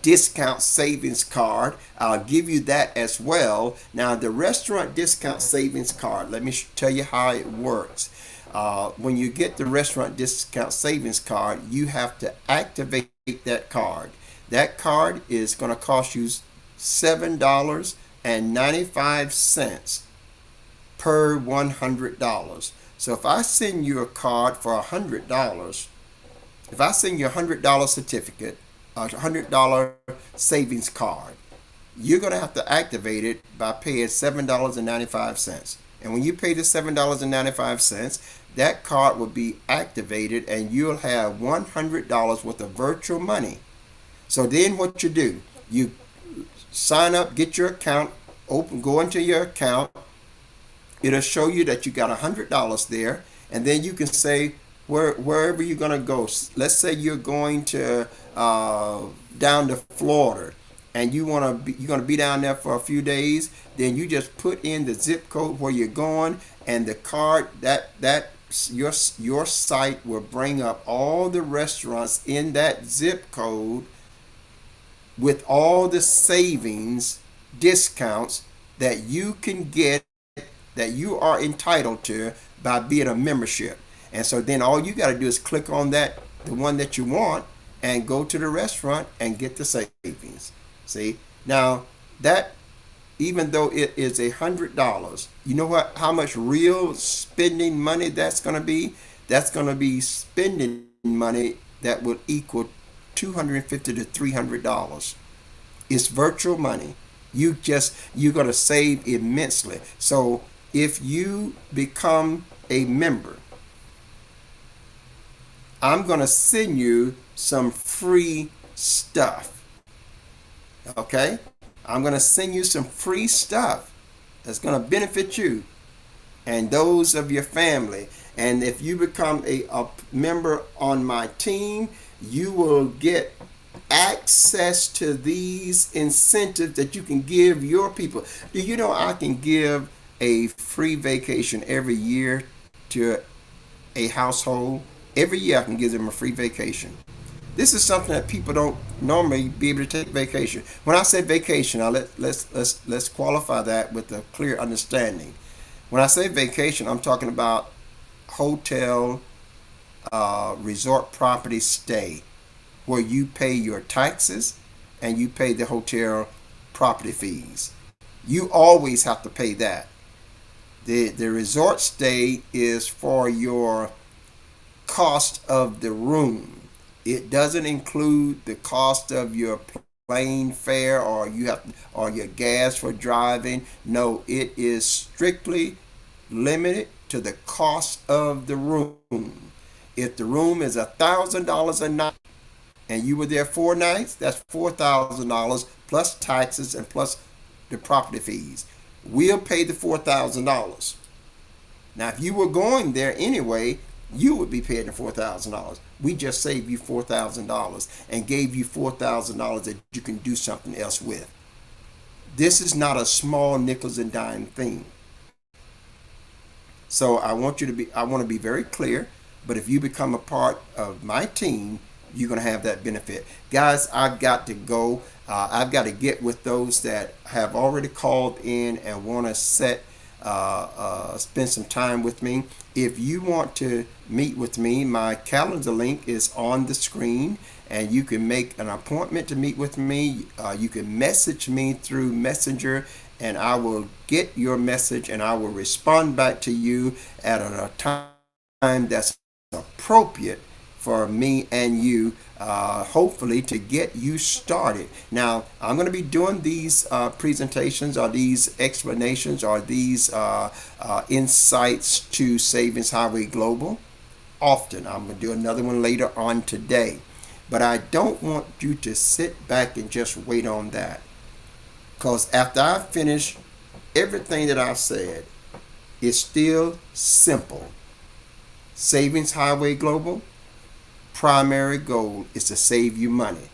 discount savings card. I'll give you that as well. Now the restaurant discount savings card, let me tell you how it works. When you get the restaurant discount savings card, you have to activate that card. That card is going to cost you $7.95 per $100. So if I send you a card for $100, if I send you a $100 certificate, a $100 savings card, you're going to have to activate it by paying $7.95. And when you pay the $7.95, that card will be activated and you'll have $100 worth of virtual money. So then what you do, you sign up, get your account open, go into your account. It'll show you that you got $100 there, and then you can say wherever you're going to go. Let's say you're going to down to Florida, and you're going to be down there for a few days. Then you just put in the zip code where you're going, and the card your site will bring up all the restaurants in that zip code with all the savings discounts that you can get, that you are entitled to by being a membership. And so then all you got to do is click on the one that you want, and go to the restaurant and get the savings. See, now that, even though it is $100, you know what? How much real spending money that's going to be? That's going to be spending money that will equal $250 to $300. It's virtual money. You're going to save immensely. So if you become a member, I'm going to send you some free stuff. Okay? I'm going to send you some free stuff that's going to benefit you and those of your family. And if you become a member on my team, you will get access to these incentives that you can give your people. Do you know I can give a free vacation every year to a household, every year I can give them a free vacation. This is something that people don't normally be able to take vacation. When I say vacation, let's qualify that with a clear understanding. When I say vacation, I'm talking about hotel, resort property stay, where you pay your taxes and you pay the hotel property fees. You always have to pay that. The resort stay is for your cost of the room. It doesn't include the cost of your plane fare or your gas for driving. No, it is strictly limited to the cost of the room. If the room is $1,000 a night and you were there 4 nights, that's $4,000 plus taxes and plus the property fees. We'll pay the $4,000. Now, if you were going there anyway, you would be paying the $4,000. We just saved you $4,000 and gave you $4,000 that you can do something else with. This is not a small nickels and dime thing. So I want to be very clear. But if you become a part of my team, you're going to have that benefit. Guys, I've got to go. I've got to get with those that have already called in and want to spend some time with me. If you want to meet with me, my calendar link is on the screen, and you can make an appointment to meet with me. You can message me through Messenger, and I will get your message and I will respond back to you at a time that's appropriate for me and you, hopefully to get you started. Now, I'm going to be doing these presentations or these explanations or these insights to Savings Highway Global often. I'm going to do another one later on today. But I don't want you to sit back and just wait on that. Because after I finish everything that I've said, it's still simple. Savings Highway Global primary goal is to save you money.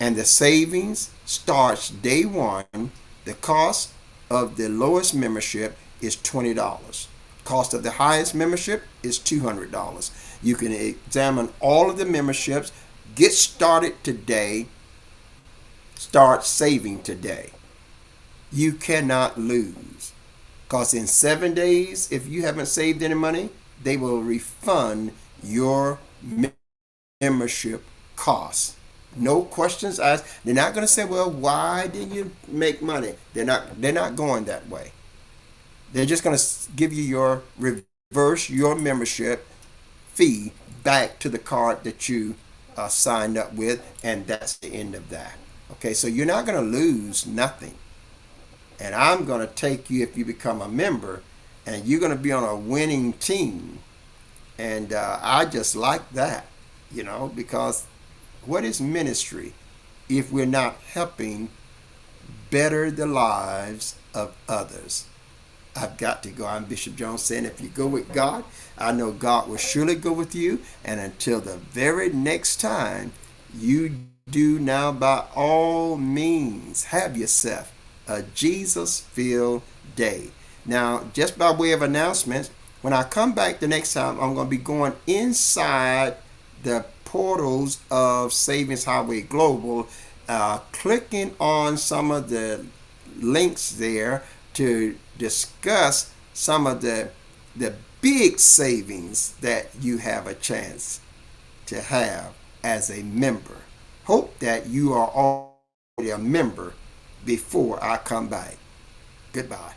And the savings starts day one. The cost of the lowest membership is $20. Cost of the highest membership is $200. You can examine all of the memberships. Get started today. Start saving today. You cannot lose. Because in 7 days, if you haven't saved any money, they will refund your membership costs. No questions asked. They're not going to say, well, why didn't you make money? They're not going that way. They're just going to give you reverse your membership fee back to the card that you signed up with, and that's the end of that. Okay, so you're not going to lose nothing. And I'm going to take you, if you become a member, and you're going to be on a winning team. And I just like that, because what is ministry if we're not helping better the lives of others? I've got to go. I'm Bishop Jones saying, if you go with God, I know God will surely go with you. And until the very next time, you do now by all means have yourself a Jesus-filled day. Now, just by way of announcements, when I come back the next time, I'm going to be going inside the portals of Savings Highway Global, clicking on some of the links there to discuss some of the big savings that you have a chance to have as a member. Hope that you are already a member before I come back. Goodbye.